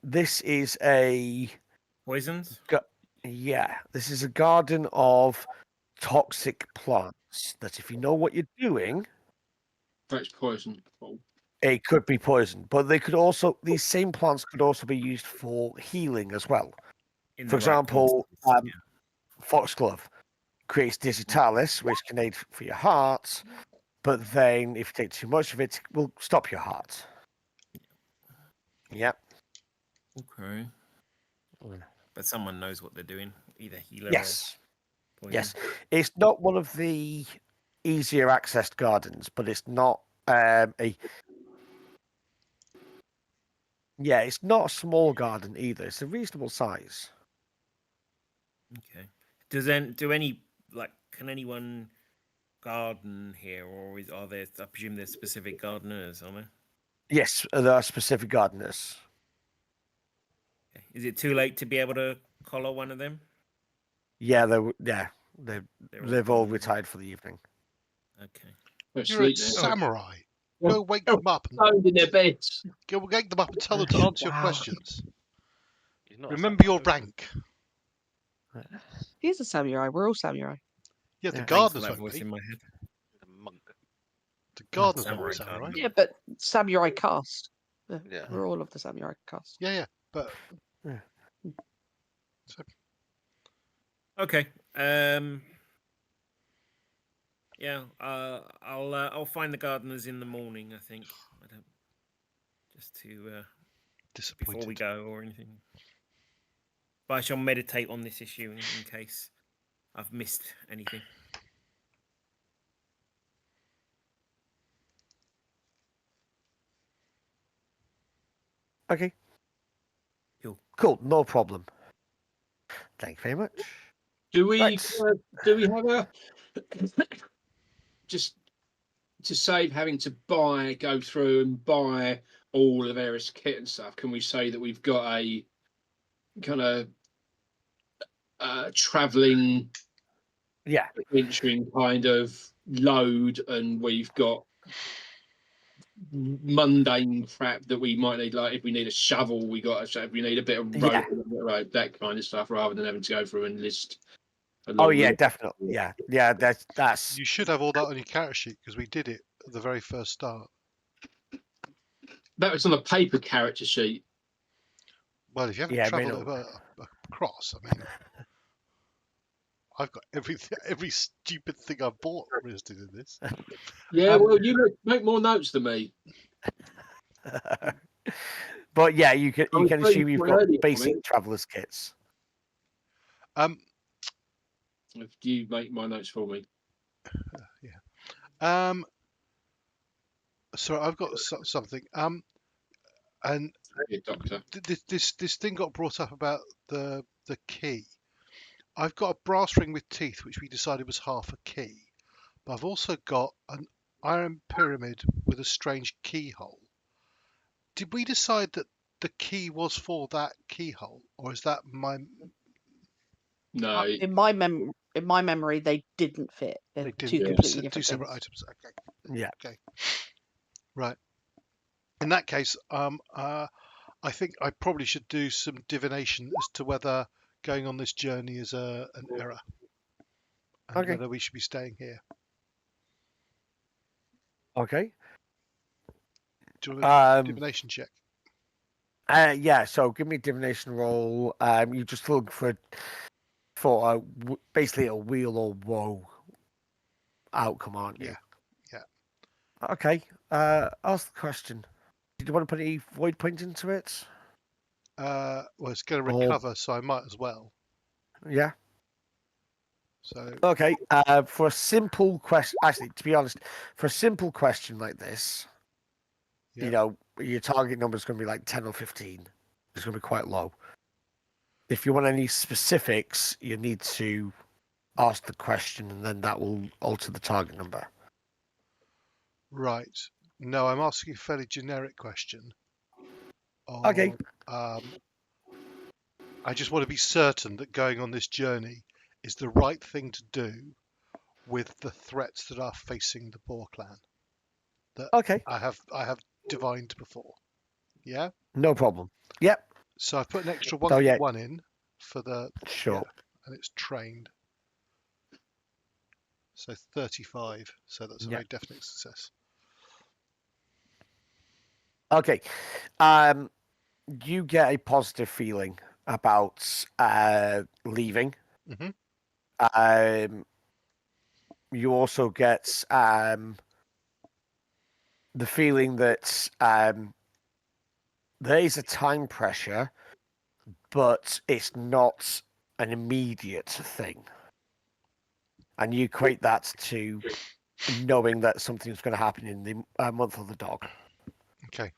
This is a Poisons? yeah. This is a garden of toxic plants that, if you know what you're doing, That's poison. Oh. it could be poison. But these same plants could also be used for healing as well. In For the right example, quantities, foxglove creates digitalis, which can aid for your heart, but then if you take too much of it, it will stop your heart. Yep. Okay. But someone knows what they're doing, either healer Yes. or Yes. poison. It's not one of the easier accessed gardens, but it's not it's not a small garden either. It's a reasonable size. Okay. Can anyone garden here, or are there? I presume there's specific gardeners, are there? Yes, there are specific gardeners. Okay. Is it too late to be able to collar one of them? Yeah, they've all gone. retired for the evening. Okay. Let's You're a sleep there. samurai. Oh. Go wake them up. Stoned in their beds. Go wake them up and tell them to answer your Wow. questions. He's not a Remember samurai, your though. rank. He's a samurai. We're all samurai. Yeah, the Yeah. Thanks for gardeners that won't voice be. in my head. He's a monk. The gardeners won't Samurai be samurai. gardener. Yeah, but samurai caste. Yeah. We're all of the samurai caste. Yeah, but Okay. Yeah. I'll find the gardeners in the morning. I think. I don't. Just to disappointed. before we go or anything. But I shall meditate on this issue in case I've missed anything. Okay. Cool. No problem. Thank you very much. Do we Right. do we have a just to save having to go through and buy all the various kit and stuff? Can we say that we've got a kind of traveling, adventuring kind of load, and we've got mundane crap that we might need, like if we need a shovel, we got a shovel. If we need a bit of rope, that kind of stuff, rather than having to go through and list. Oh yeah, definitely. Yeah. That's. You should have all that on your character sheet because we did it at the very first start. That was on a paper character sheet. Well, if you haven't travelled across, I mean, I've got every stupid thing I've bought listed in this. Yeah, well, you make more notes than me. But yeah, you can assume you've got basic traveller's kits. If you make my notes for me. So I've got something. And Doctor, this thing got brought up about the key. I've got a brass ring with teeth, which we decided was half a key. But I've also got an iron pyramid with a strange keyhole. Did we decide that the key was for that keyhole, or is that my? No. In my memory, they didn't fit. They're two completely different separate things. items. Okay. Yeah. Okay. Right. In that case, I think I probably should do some divination as to whether going on this journey is an error, and whether we should be staying here. Okay. Do you want a divination check? Yeah. So give me a divination roll. You just look for basically a wheel or woe outcome, aren't you? Yeah. Okay. Ask the question. Did you want to put any void points into it? Well, it's going to recover, so I might as well. Yeah. So. Okay. For a simple question, actually, to be honest, for a simple question like this, your target number is going to be like 10 or 15. It's going to be quite low. If you want any specifics, you need to ask the question, and then that will alter the target number. Right. No, I'm asking a fairly generic question. Okay. I just want to be certain that going on this journey is the right thing to do with the threats that are facing the Boar Clan. That I have divined before. Yeah? No problem. Yep. So I've put an extra 1 in for the... Sure. Yeah, and it's trained. So 35. So that's a very definite success. Okay. You get a positive feeling about leaving. Mm-hmm. You also get the feeling that there is a time pressure, but it's not an immediate thing. And you equate that to knowing that something's going to happen in the month of the dog. Okay.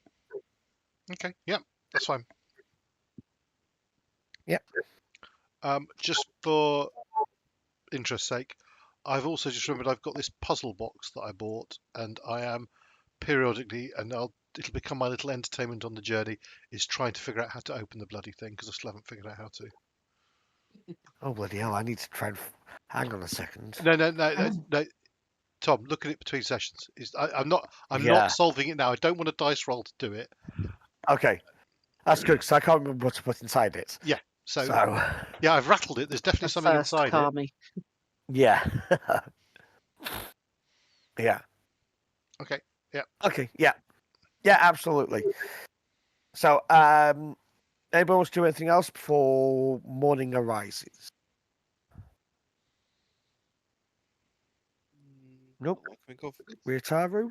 Yep. That's fine. Yep. Just for interest's sake, I've also just remembered I've got this puzzle box that I bought, and I am periodically, and it'll become my little entertainment on the journey, is trying to figure out how to open the bloody thing, because I still haven't figured out how to. Oh, bloody hell, I need to try and... Hang on a second. No. Tom, look at it between sessions. I'm not solving it now. I don't want a dice roll to do it. Okay. That's good, because I can't remember what to put inside it. Yeah. So yeah, I've rattled it. There's definitely something inside it. Yeah. Yeah. Okay. Yeah. Okay. Yeah. Yeah, absolutely. So, anybody wants to do anything else before morning arises? Nope. Not that I can think of. Ryutaru?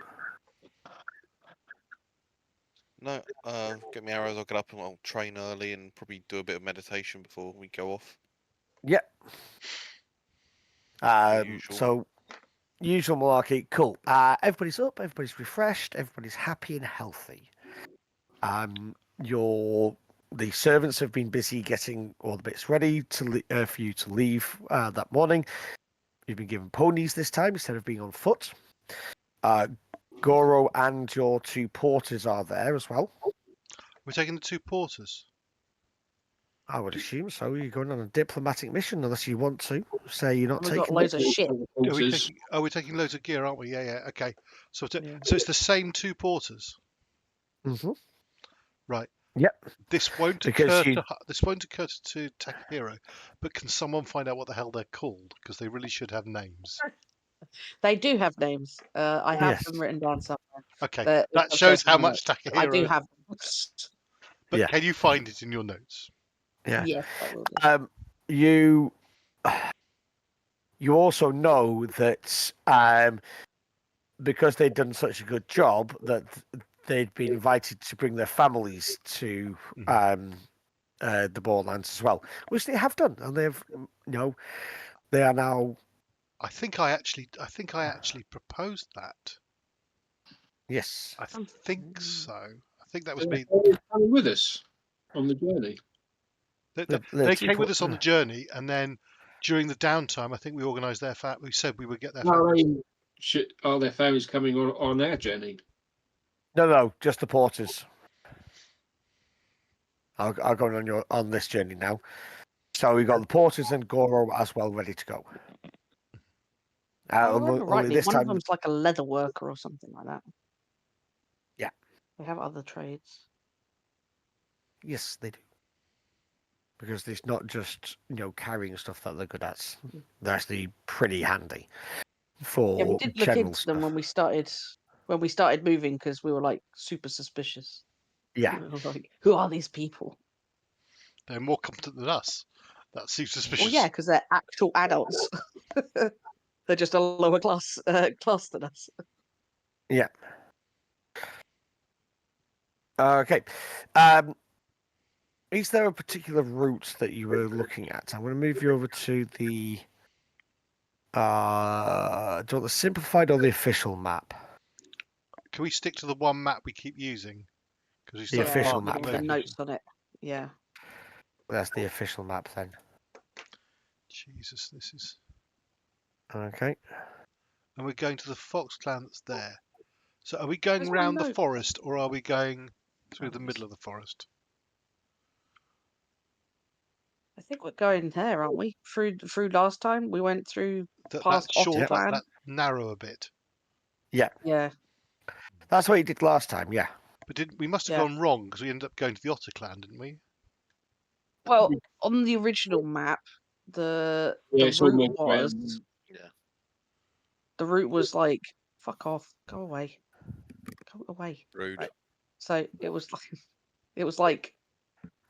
No, get me arrows. I'll get up and I'll train early and probably do a bit of meditation before we go off. Yep. Usual. So, usual malarkey. Cool. Everybody's up. Everybody's refreshed. Everybody's happy and healthy. The servants have been busy getting all the bits ready for you to leave that morning. You've been given ponies this time instead of being on foot. Goro and your 2 porters are there as well. We're taking the 2 porters. I would assume so. You're going on a diplomatic mission unless you want to. Say you're not We've got taking loads them. of shit. We're taking loads of gear, aren't we? Yeah. Okay. So Yeah. so it's the same 2 porters. Mm-hmm. Right. Yep. This won't Because occur to Takahiro, but can someone find out what the hell they're called? Because they really should have names. They do have names. I have Yes. them written down somewhere. Okay, But that it shows says how in the much notes. I do Takahiro. have them. But Yeah. can you find it in your notes? Yeah. Yes, I will do. You also know that because they'd done such a good job that they'd been invited to bring their families to the Borderlands as well, which they have done, and they've they are now. I think I actually proposed that. Yes. I think so. I think that was Are me. they coming with us on the journey? They came with us on the journey, and then during the downtime, I think we organised their we said we would get their families. Are their families coming on our journey? No, just the porters. I'll go on this journey now. So we got the porters and Goro as well, ready to go. If I remember Only rightly, this one of time, them's like a leather worker or something like that. Yeah. They have other trades. yes, they do. Because it's not just carrying stuff that they're good at. They're actually pretty handy for Yeah, we did look general into stuff. them when we started moving because we were like super suspicious. Yeah. We were like, who are these people? They're more competent than us. That seems suspicious. Well, yeah, because they're actual adults. They're just a lower class than us. Yeah. Okay. Is there a particular route that you were looking at? I'm going to move you over to the. Do you want the simplified or the official map? Can we stick to the one map we keep using? Because The official with map all then. the notes on it. Yeah. That's the official map then. Jesus, this is. Okay. And we're going to the Fox Clan that's there. So are we going Where's my round the note? forest, or are we going through the middle of the forest? I think we're going there, aren't we? Through last time we went through That past Otter short, Clan. that narrow a bit. Yeah. Yeah. That's what you did last time, yeah. But we must have Yeah. gone wrong because we ended up going to the Otter Clan, didn't we? Well, on the original map, the it's almost route was Yeah. the route was like fuck off, go away, go away. Rude. Right. So it was like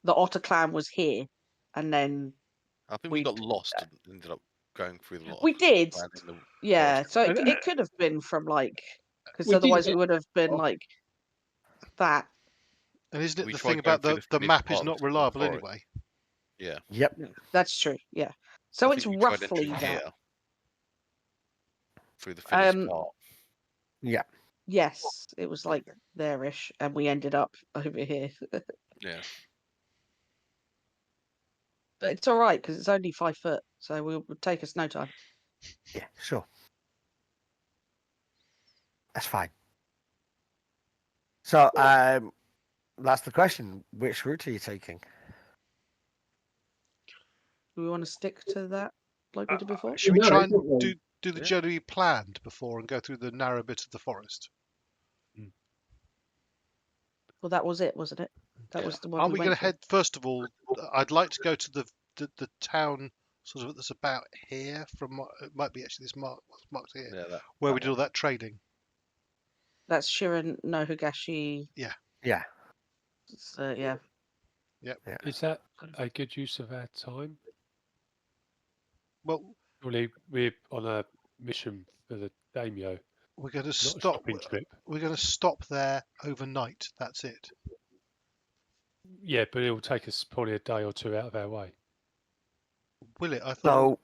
the Otter Clan was here, and then I think we we got lost and ended up going through the lot. we did. Clan in the Yeah. forest. So it could have been from like because We did otherwise get- we would have been like that. And isn't it We the tried thing going about through the finished map is part of not the reliable forest. anyway? Yeah. Yep. That's true. Yeah. So I it's think we tried roughly entering that. here through the finished Um, part. Yeah. Yes, it was like there-ish, and we ended up over here. Yeah. But it's all right because it's only 5 foot, so it would take us no time. Yeah, sure. That's fine. So, that's the question. Which route are you taking? Do we want to stick to that like we did before? Should we No, try it's and not do the Yeah. journey we planned before and go through the narrow bit of the forest? Well, that was it, wasn't it? That Yeah. was the one Aren't we we going went to to. head first of all? I'd like to go to the town sort of that's about here. It might be actually this marked here, Yeah. where that we did all one. that trading. That's Shirin no Higashi. Yeah. So yeah. Is that a good use of our time? Well, Surely we're on a mission for the Daimyo, we're going to not a stop. shopping trip. We're going to stop there overnight. That's it. Yeah, but it will take us probably a day or two out of our way. Will it? I thought.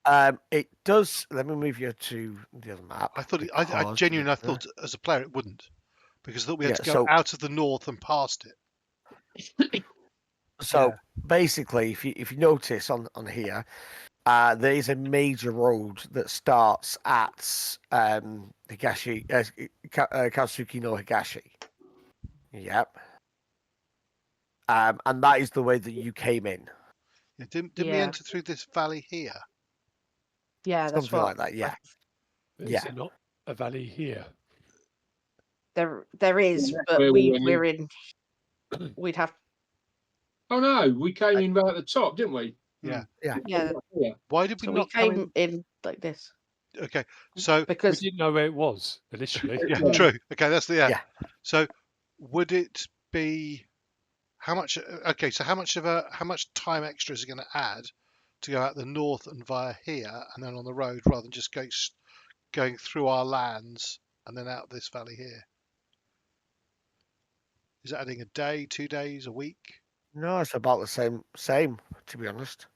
So, it does. Let me move you to the other map. I thought. I because genuinely. I it- thought as a player it wouldn't, because I thought we had Yeah, to go so- out of the north and past it. So Yeah. basically, if you notice on here, there is a major road that starts at Higashi, Katsuki no Higashi. Yep. And that is the way that you came in. Yeah, didn't we Yeah. enter through this valley here? Yeah, that's Something what like that, yeah. But Yeah. is it not a valley here? there is, but Where we went in. we're in. We'd have Oh no, we came in right at the top, didn't we? Yeah. yeah. Yeah. Why did we So we not come came in like this Okay, so We because didn't know where it was initially. yeah, Yeah. true. Okay, that's the Yeah. So, would it be how much? Okay, so how much time extra is it going to add to go out the north and via here and then on the road rather than just going through our lands and then out this valley here? Is that adding a day, 2 days, a week? No, it's about the same, to be honest.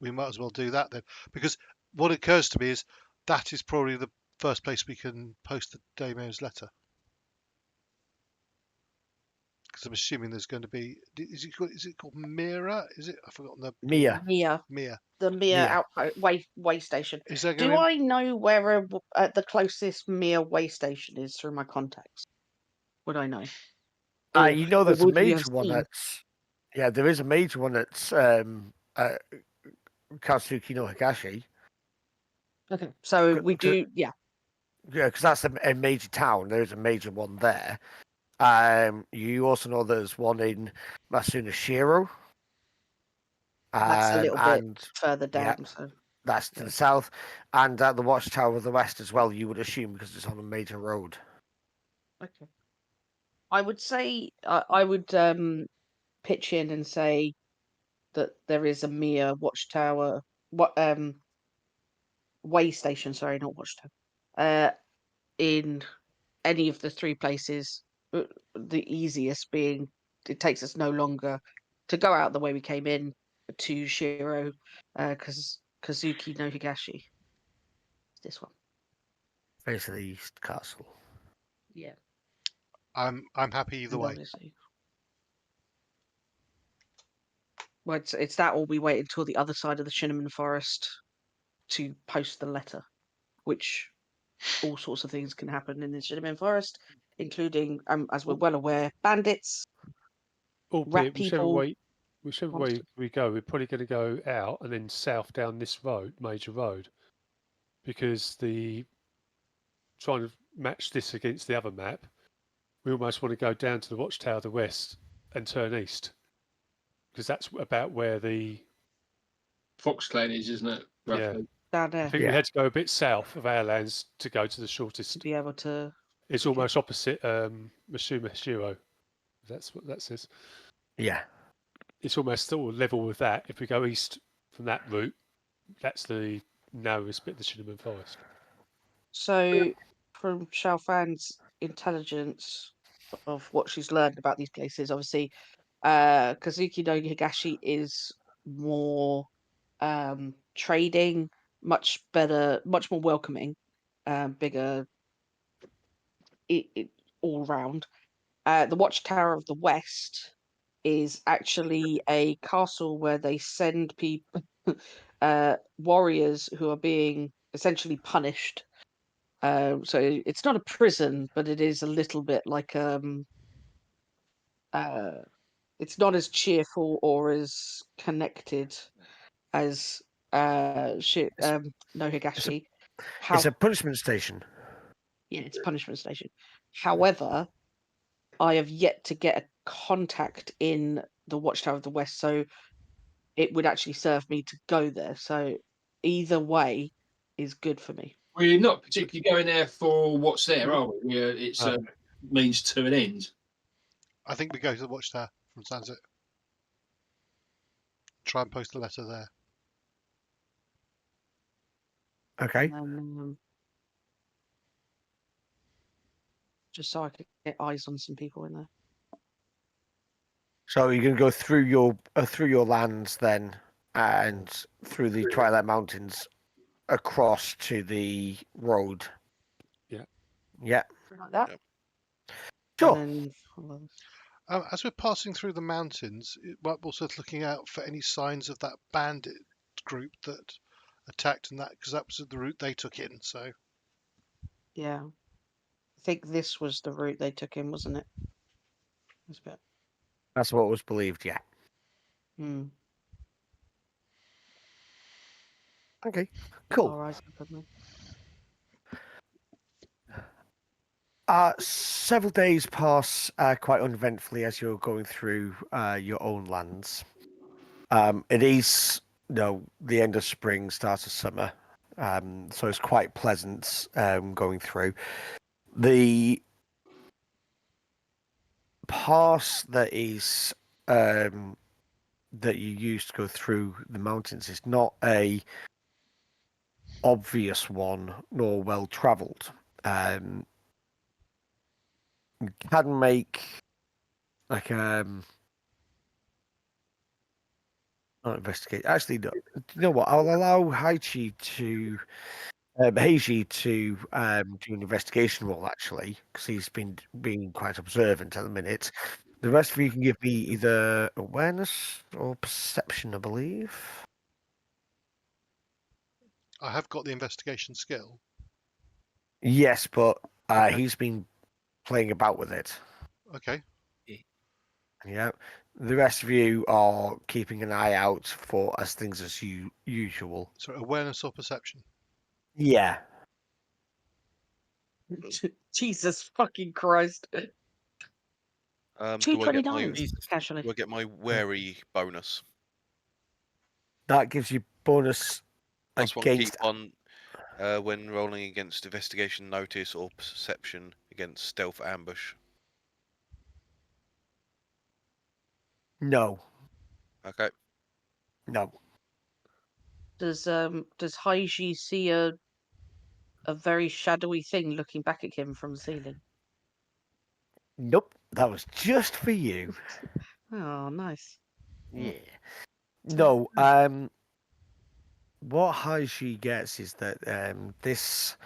We might as well do that then, because what occurs to me is that is probably the first place we can post the Daimyo's letter. Because I'm assuming there's going to be. Is it called Mira? Is it? I've forgotten the Mia. Mia. the Mia Mia. outpost way station. Is there going Do to I know where the closest Mia way station is through my contacts? Would I know? You know, or there's a would we have major one seen- that's. Yeah, there is a major one that's Katsuki no Higashi. Okay, so we Okay. do. Yeah, Yeah, because that's a major town. There is a major one there. You also know there's one in Masunashiro. that's a little and bit further yeah. down. So that's to Yeah. the south, and the Watchtower of the West as well. You would assume because it's on a major road. okay, I would say I would pitch in and say that there is a Mia watchtower. Way station? Sorry, not watchtower. In any of the three places, the easiest being it takes us no longer to go out the way we came in to Shiro, because Kazuki no Higashi. This one, Face of the East Castle. yeah. I'm happy either And way. obviously, well, it's that, or we wait until the other side of the Cinnamon Forest to post the letter, which all sorts of things can happen in the Cinnamon Forest, including, as we're well aware, bandits. Albeit, people, whichever way monsters. we go, we're probably going to go out and then south down this major road, because trying to match this against the other map, we almost want to go down to the Watchtower of the West and turn east, because that's about where the Fox Clan is, isn't it? Yeah. Roughly. Down I there think Yeah. we had to go a bit south of our lands to go to the to shortest. be able to. It's Okay. almost opposite Mishima Shiro. That's what that says. Yeah. It's almost all level with that. If we go east from that route, that's the narrowest bit of the Cinnamon Forest. So, from Xiaofan's intelligence of what she's learned about these places, obviously, Kazuki no Higashi is more trading, much better, much more welcoming, bigger, all round. The Watchtower of the West is actually a castle where they send people, warriors who are being essentially punished. So it's not a prison, but it is a little bit like it's not as cheerful or as connected as no Higashi. It's a punishment station. Yeah, it's a punishment station. However, I have yet to get a contact in the Watchtower of the West, so it would actually serve me to go there. So either way is good for me. We're not particularly going there for what's there, are we? It's a means to an end. I think we go to the Watchtower from Sansit. Try and post a letter there. Okay. Just so I could get eyes on some people in there. So you're going to go through your lands then, and through the Twilight Mountains, across to the road. Yeah. Yeah. Like that. Yep. Sure. And then, As we're passing through the mountains, it might be also looking out for any signs of that bandit group that attacked, and that because that was the route they took in. So yeah. I think this was the route they took in, wasn't it? That's a bit. That's what was believed. Yeah. Hmm. Okay. Cool. Our eyes open then. Several days pass quite uneventfully as you're going through your own lands. It is, the end of spring, start of summer, so it's quite pleasant going through. The pass that is that you use to go through the mountains is not a obvious one nor well travelled. You can make like not investigate. Actually, no. You know what? I'll allow Heichi to Heiji to do an investigation roll actually, because he's been being quite observant at the minute. The rest of you can give me either awareness or perception, I believe. I have got the investigation skill. Yes, but he's been playing about with it. Okay. Yeah. The rest of you are keeping an eye out for things as usual. So awareness or perception? Yeah. Jesus fucking Christ. Do I get my 229 casually. do I get my wary bonus? That gives you bonus Plus one keep against. on when rolling against investigation notice or perception against stealth ambush. No. Okay. No. Does Heichi see a very shadowy thing looking back at him from the ceiling? Nope. That was just for you. Oh, nice. Yeah. No. What Heishi gets is that this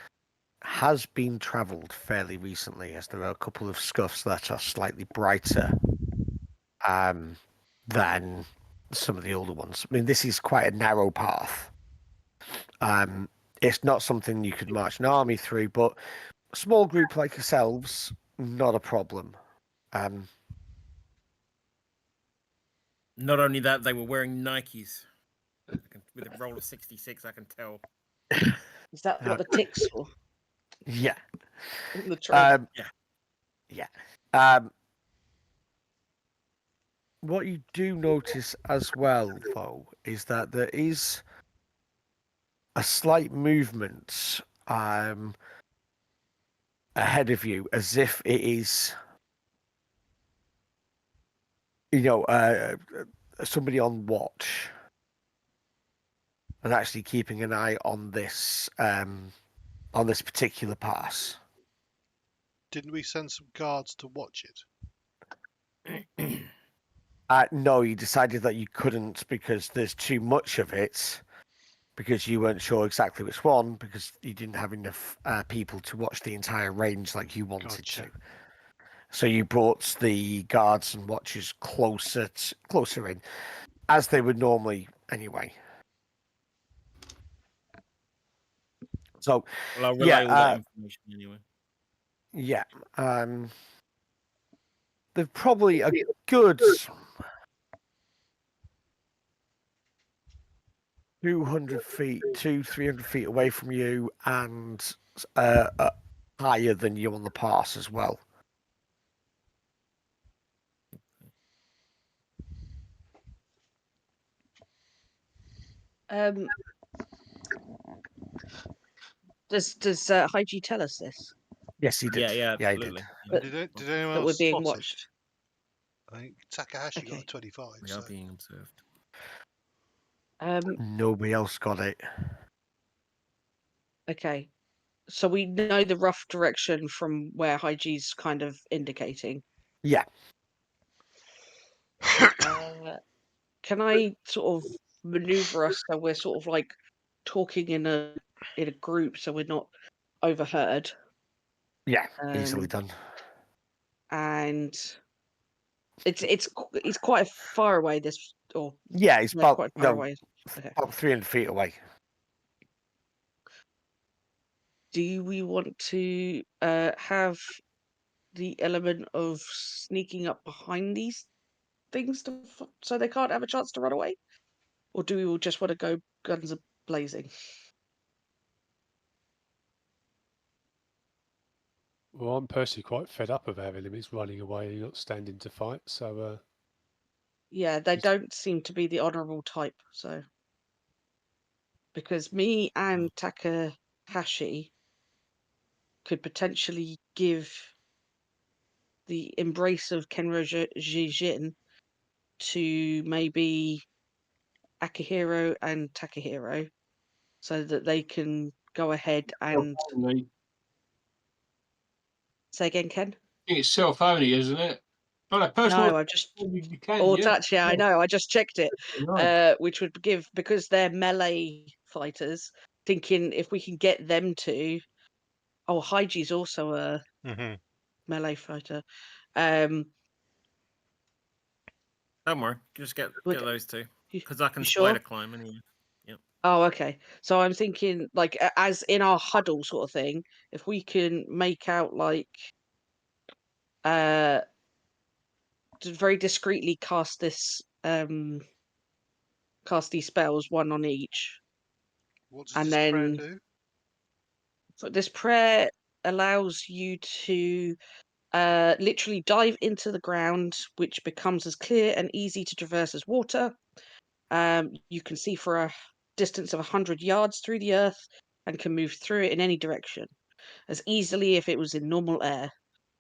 has been travelled fairly recently, as there are a couple of scuffs that are slightly brighter than some of the older ones. I mean, this is quite a narrow path. It's not something you could march an army through, but a small group like yourselves, not a problem. Not only that, they were wearing Nikes. With a roll of 66, I can tell. Is that what the ticks for? Yeah. The train. Yeah. What you do notice as well, though, is that there is a slight movement ahead of you, as if it is, somebody on watch and actually keeping an eye on this particular pass. Didn't we send some guards to watch it? No, you decided that you couldn't because there's too much of it, because you weren't sure exactly which one, because you didn't have enough people to watch the entire range like you wanted Gotcha. to. So you brought the guards and watchers closer in, as they would normally anyway. So, Well, I'll relay all that information anyway. yeah, they're probably a good 200 feet, 300 feet away from you, and higher than you on the pass as well. Does Heichi tell us this? Yes, he did. Yeah, yeah, he absolutely. did. Did anyone That we're else being spot it? watched. I think Takahashi got Okay. a 25. We So are being observed. Nobody else got it. Okay. So we know the rough direction from where Heiji's kind of indicating. Yeah. Can I sort of maneuver us so we're sort of like talking in a group so we're not overheard? Yeah. Easily Um, done. and it's quite far away. This or Yeah, it's yeah, about quite far away. Okay. about 300 feet away. Do we want to have the element of sneaking up behind these things so they can't have a chance to run away, or do we all just want to go guns a blazing? Well, I'm personally quite fed up of our enemies running away and not standing to fight. So Yeah, they don't seem to be the honourable type. So because me and Takahashi could potentially give the embrace of Kenro Jijin to maybe Akihiro and Takahiro so that they can go ahead and I say again, Ken? think it's self-only, isn't it? But a personal No, I just you can, or yeah. touch. Yeah, I know. I just checked it. No. Which would give, because they're melee fighters. Thinking if we can get them to. Oh, Heiji's also a melee fighter. Don't worry, just get Would those two, you, because I can you sure? spider climb anyway. Oh, okay. So I'm thinking, like, as in our huddle sort of thing, if we can make out like, to very discreetly cast this, cast these spells, one on each, what does and this prayer then do? so this prayer allows you to literally dive into the ground, which becomes as clear and easy to traverse as water. You can see for a distance of 100 yards through the earth and can move through it in any direction as easily if it was in normal air.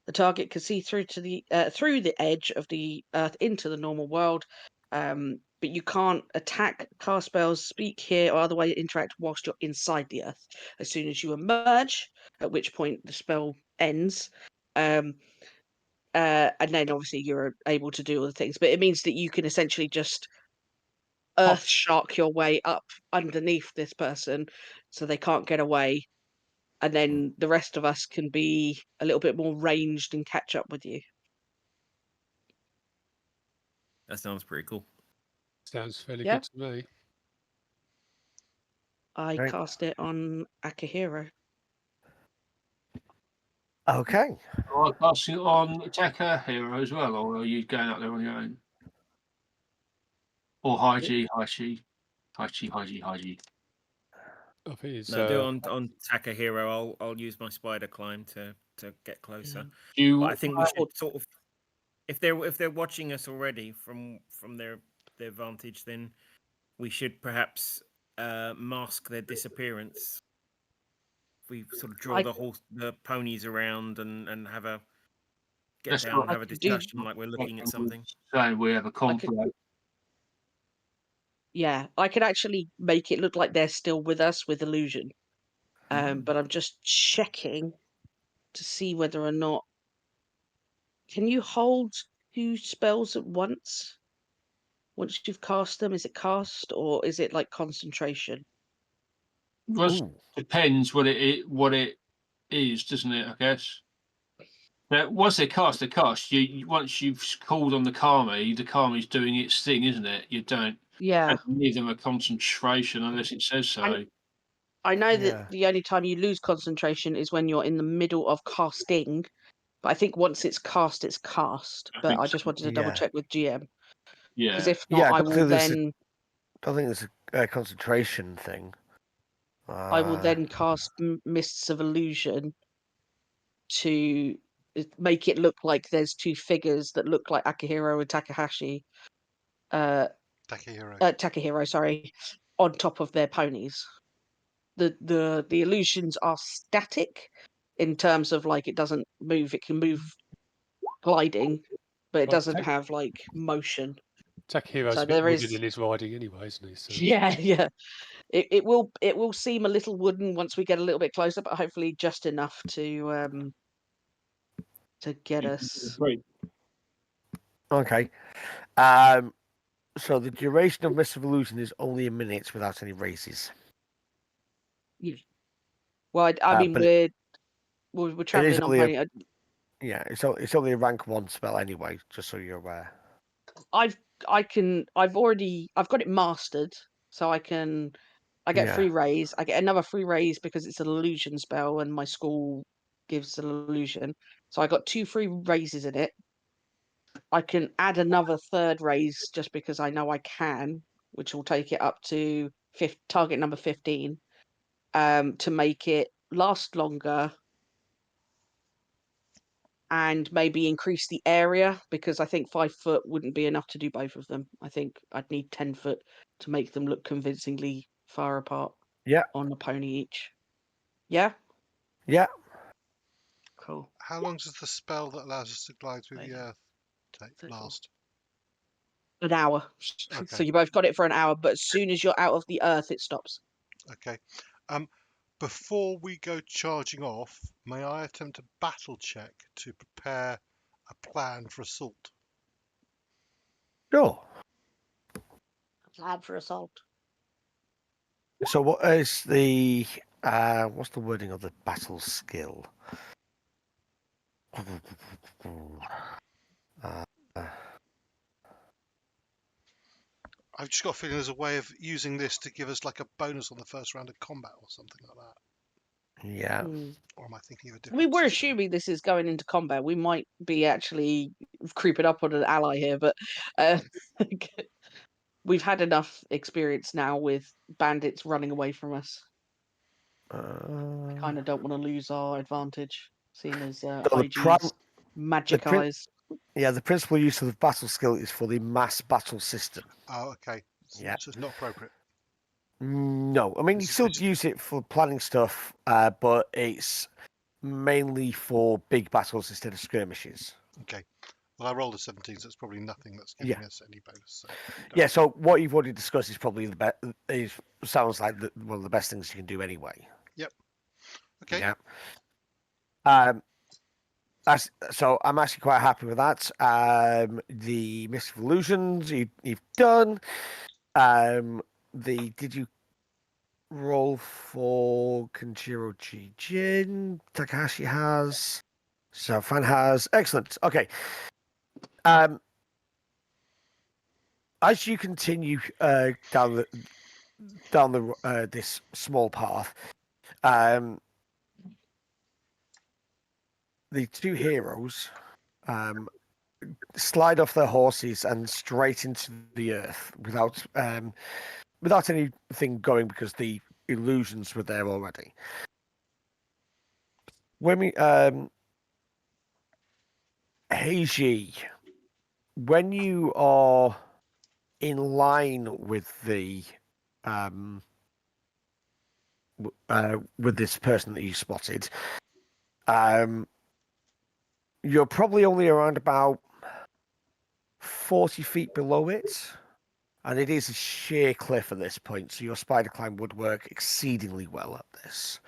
The target can see through to the through the edge of the earth into the normal world, but you can't attack, cast spells, speak, hear, or otherwise interact whilst you're inside the earth. As soon as you emerge, at which point the spell ends, and then obviously you're able to do all the things. But it means that you can essentially just earth shock your way up underneath this person, so they can't get away, and then the rest of us can be a little bit more ranged and catch up with you. That sounds pretty cool. sounds fairly Yeah. good to me. I Right. cast it on Akihiro. Okay. I'll pass it on Takahiro as well, or are you going out there on your own? Or Heichi. I think it's No, do it on Takahiro. I'll use my spider climb to get closer. you. But I think we should sort of, if they're watching us already from their vantage, then we should perhaps mask their disappearance. We sort of draw the ponies around and have a That's down and what have a I could do- discussion like we're looking at something. saying we have a conflict. Yeah, I could actually make it look like they're still with us with illusion. But I'm just checking to see whether or not. Can you hold 2 spells at once? Once you've cast them, is it cast or is it like concentration? Well, Ooh. depends what it is, doesn't it? I guess. Now, once they cast, once you've called on the kami's doing its thing, isn't it? You don't Yeah. give them a concentration unless it says so. And I know Yeah. that the only time you lose concentration is when you're in the middle of casting, but I think once it's cast, it's cast. I But think I so. just wanted to double Yeah. check with GM, because Yeah. if Yeah, not, I I don't will think there's then I think it's a concentration thing. I will then cast Mists of Illusion to make it look like there's 2 figures that look like Akihiro and Takahashi. Takahiro. Takahiro, sorry, on top of their ponies. the illusions are static in terms of like it doesn't move. It can move gliding, but it Well, doesn't have like motion. Takehiro's So a bit there wooden is. in his riding anyway, isn't he? So Yeah, yeah. It will seem a little wooden once we get a little bit closer, but hopefully just enough to get us. Great. Okay. So the duration of Mist of Illusion is only a minute without any races. Yeah. Well, I mean but it we're is traveling on only pony. Yeah, it's only a rank 1 spell anyway, just so you're aware. I've got it mastered, so I get Yeah. free raise. I get another free raise because it's an illusion spell, and my school gives an illusion. So I got 2 free raises in it. I can add another third raise just because I know I can, which will take it up to target number 15, to make it last longer and maybe increase the area, because I think 5 foot wouldn't be enough to do both of them. I think I'd need 10 foot to make them look convincingly far apart Yeah. on a pony each. Yeah? Yeah. Cool. How long does the spell that allows us to glide through the Amazing. earth take 34. last? An hour. So Okay. you both got it for an hour, but as soon as you're out of the earth, it stops. Okay. Before we go charging off, may I attempt a battle check to prepare a plan for assault? Sure. Plan for assault. So what is the what's the wording of the battle skill? I've just got a feeling there's a way of using this to give us like a bonus on the first round of combat or something like that. Yeah. Or am I thinking of a I different mean, we're system? assuming this is going into combat. We might be actually creeping up on an ally here, but uh, we've had enough experience now with bandits running away from us. Kind of don't want to lose our advantage, seeing as Heiji's magic eyes. Yeah, the principal use of the battle skill is for the mass battle system. Oh, okay. Yeah. So it's not appropriate. No, I mean you This is still just- use it for planning stuff, but it's mainly for big battles instead of skirmishes. Okay. Well, I rolled a 17, so it's probably nothing that's giving us any bonus. So Yeah, so what you've already discussed is probably the best. Sounds like one of the best things you can do anyway. Yep. Okay. Yeah. So I'm actually quite happy with that. The Mist of Illusions you've done. Did you roll for Kenjiro Jin? Takahashi has. Xiaofan has. Excellent. Okay. As you continue down this small path, the 2 heroes slide off their horses and straight into the earth without anything going because the illusions were there already. Heichi, when you are in line with the with this person that you spotted, you're probably only around about 40 feet below it, and it is a sheer cliff at this point, so your spider climb would work exceedingly well at this.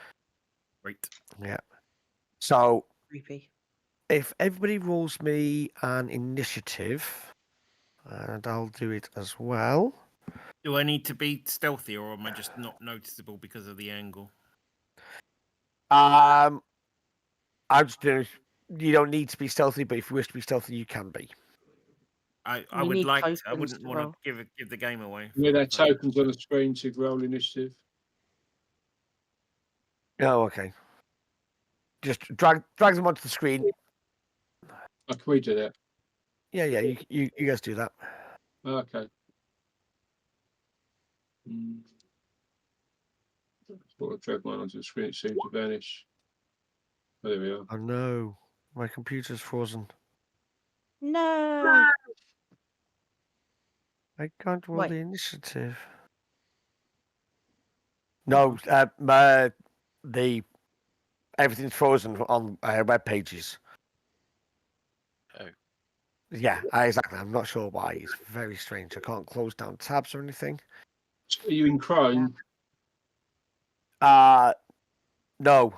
Great. Yeah. So Creepy. if everybody rolls me an initiative, and I'll do it as well. Do I need to be stealthy, or am I just not noticeable because of the angle? I'm just doing. You don't need to be stealthy, but if you wish to be stealthy, you can be. I You would need like to. I tokens wouldn't to want roll. to give the game away. Yeah, that for- tokens on the screen to roll initiative. Oh, okay. Just drag them onto the screen. Oh, can we do that? Yeah, you guys do that. Okay. Sort of drag mine onto the screen, it seems to vanish. Oh, there we are. Oh no, my computer's frozen. No. I can't roll Wait. the initiative. No, the everything's frozen on web pages. Oh. Yeah, exactly. I'm not sure why. It's very strange. I can't close down tabs or anything. Are you in Chrome? No.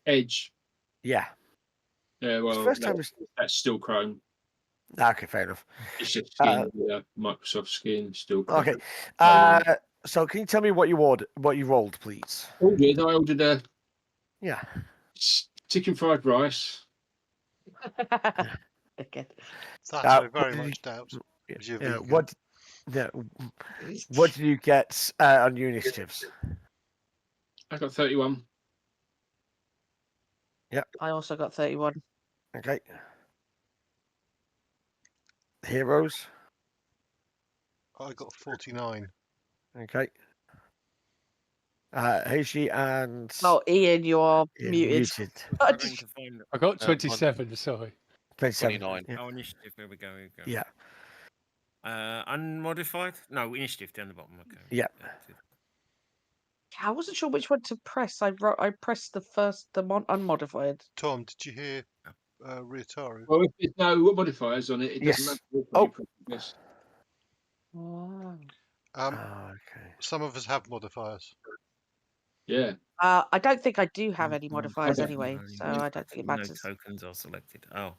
Edge. Yeah. Yeah, It's the well, first time. that's still Chrome. Okay, fair enough. It's just skin, Microsoft skin, still Chrome. Okay. So can you tell me what you rolled, please? I ordered a Yeah. chicken fried rice. Okay. That Uh, I very what did much doubt. Because you're Yeah. vegan. What did you get on your initiatives? I got 31. I also got 31. Okay. Heroes. I got 49. Okay. Heishi and Oh, Ian, you are Ian muted. Struggling to find I got mine- 27. Sorry. 27. 29. Yeah. our initiative. There we go. Here we go. Yeah. Unmodified? No, initiative down the bottom. Okay. Yeah. I wasn't sure which one to press. I pressed the unmodified. Tom, did you hear Ryutaru? Well, if there's no modifiers on it, it doesn't Yes. matter. Which Oh. one you press, I guess. Wow. Okay. Some of us have modifiers. Yeah. I don't think I do have any Mm, modifiers okay. anyway, so I don't think it No matters. tokens are selected. Oh,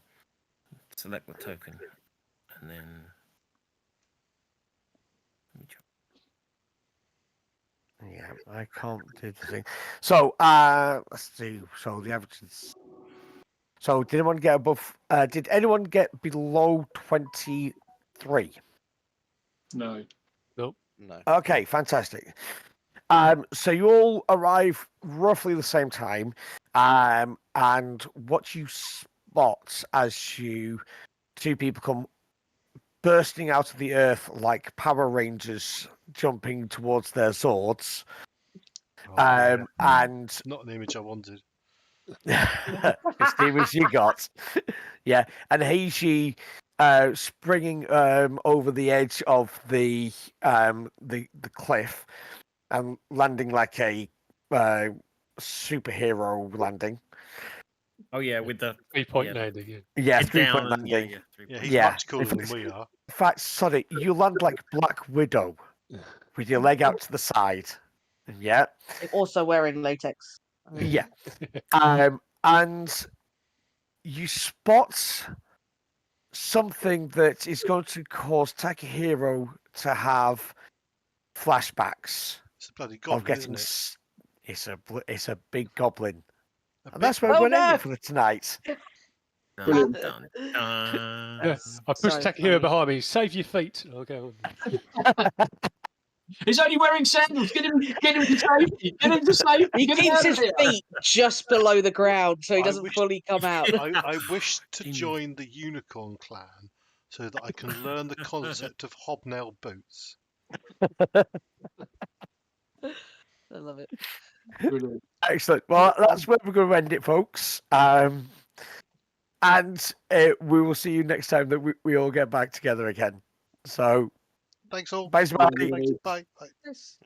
select the token, and then. Let me try. Yeah, I can't do the thing. So, let's see. So the average is. So, did anyone get above? Did anyone get below 23? No. No. Okay, fantastic. So you all arrive roughly the same time, and what you spot as two people come bursting out of the earth like Power Rangers jumping towards their swords. Oh, yeah. And Not an image I wanted. it's the image you got. Yeah, and Heichi springing over the edge of the cliff and landing like a superhero landing. Oh yeah, with the 3-point yeah, landing. Yeah. Yeah, head 3-point down and yeah, landing. yeah, 3 Yeah, point. he's Yeah. much cooler than we are. In fact, sorry, you land like Black Widow with your leg out to the side. Yeah. I'm also wearing latex. Yeah. And you spot something that is going to cause Takahiro to have flashbacks It's a bloody of goblin, getting. isn't it? It's a big goblin, A and that's big where Oh, we're ending no! for tonight. Dun, Brilliant. dun, Yeah, dun. I pushed So Takahiro funny. behind me. Save your feet. I'll go on. He's only wearing sandals. Get him to safety. Get him to safety. He Get him keeps out of his here. feet just below the ground so he I doesn't wish- fully come out. I wish to In- join the Unicorn Clan so that I can learn the concept of hobnail boots. I love it. Brilliant. Excellent. Well, that's where we're going to end it, folks. And we will see you next time that we all get back together again. So, Thanks all. bye. Brilliant. Thanks. Bye. Bye. Yes.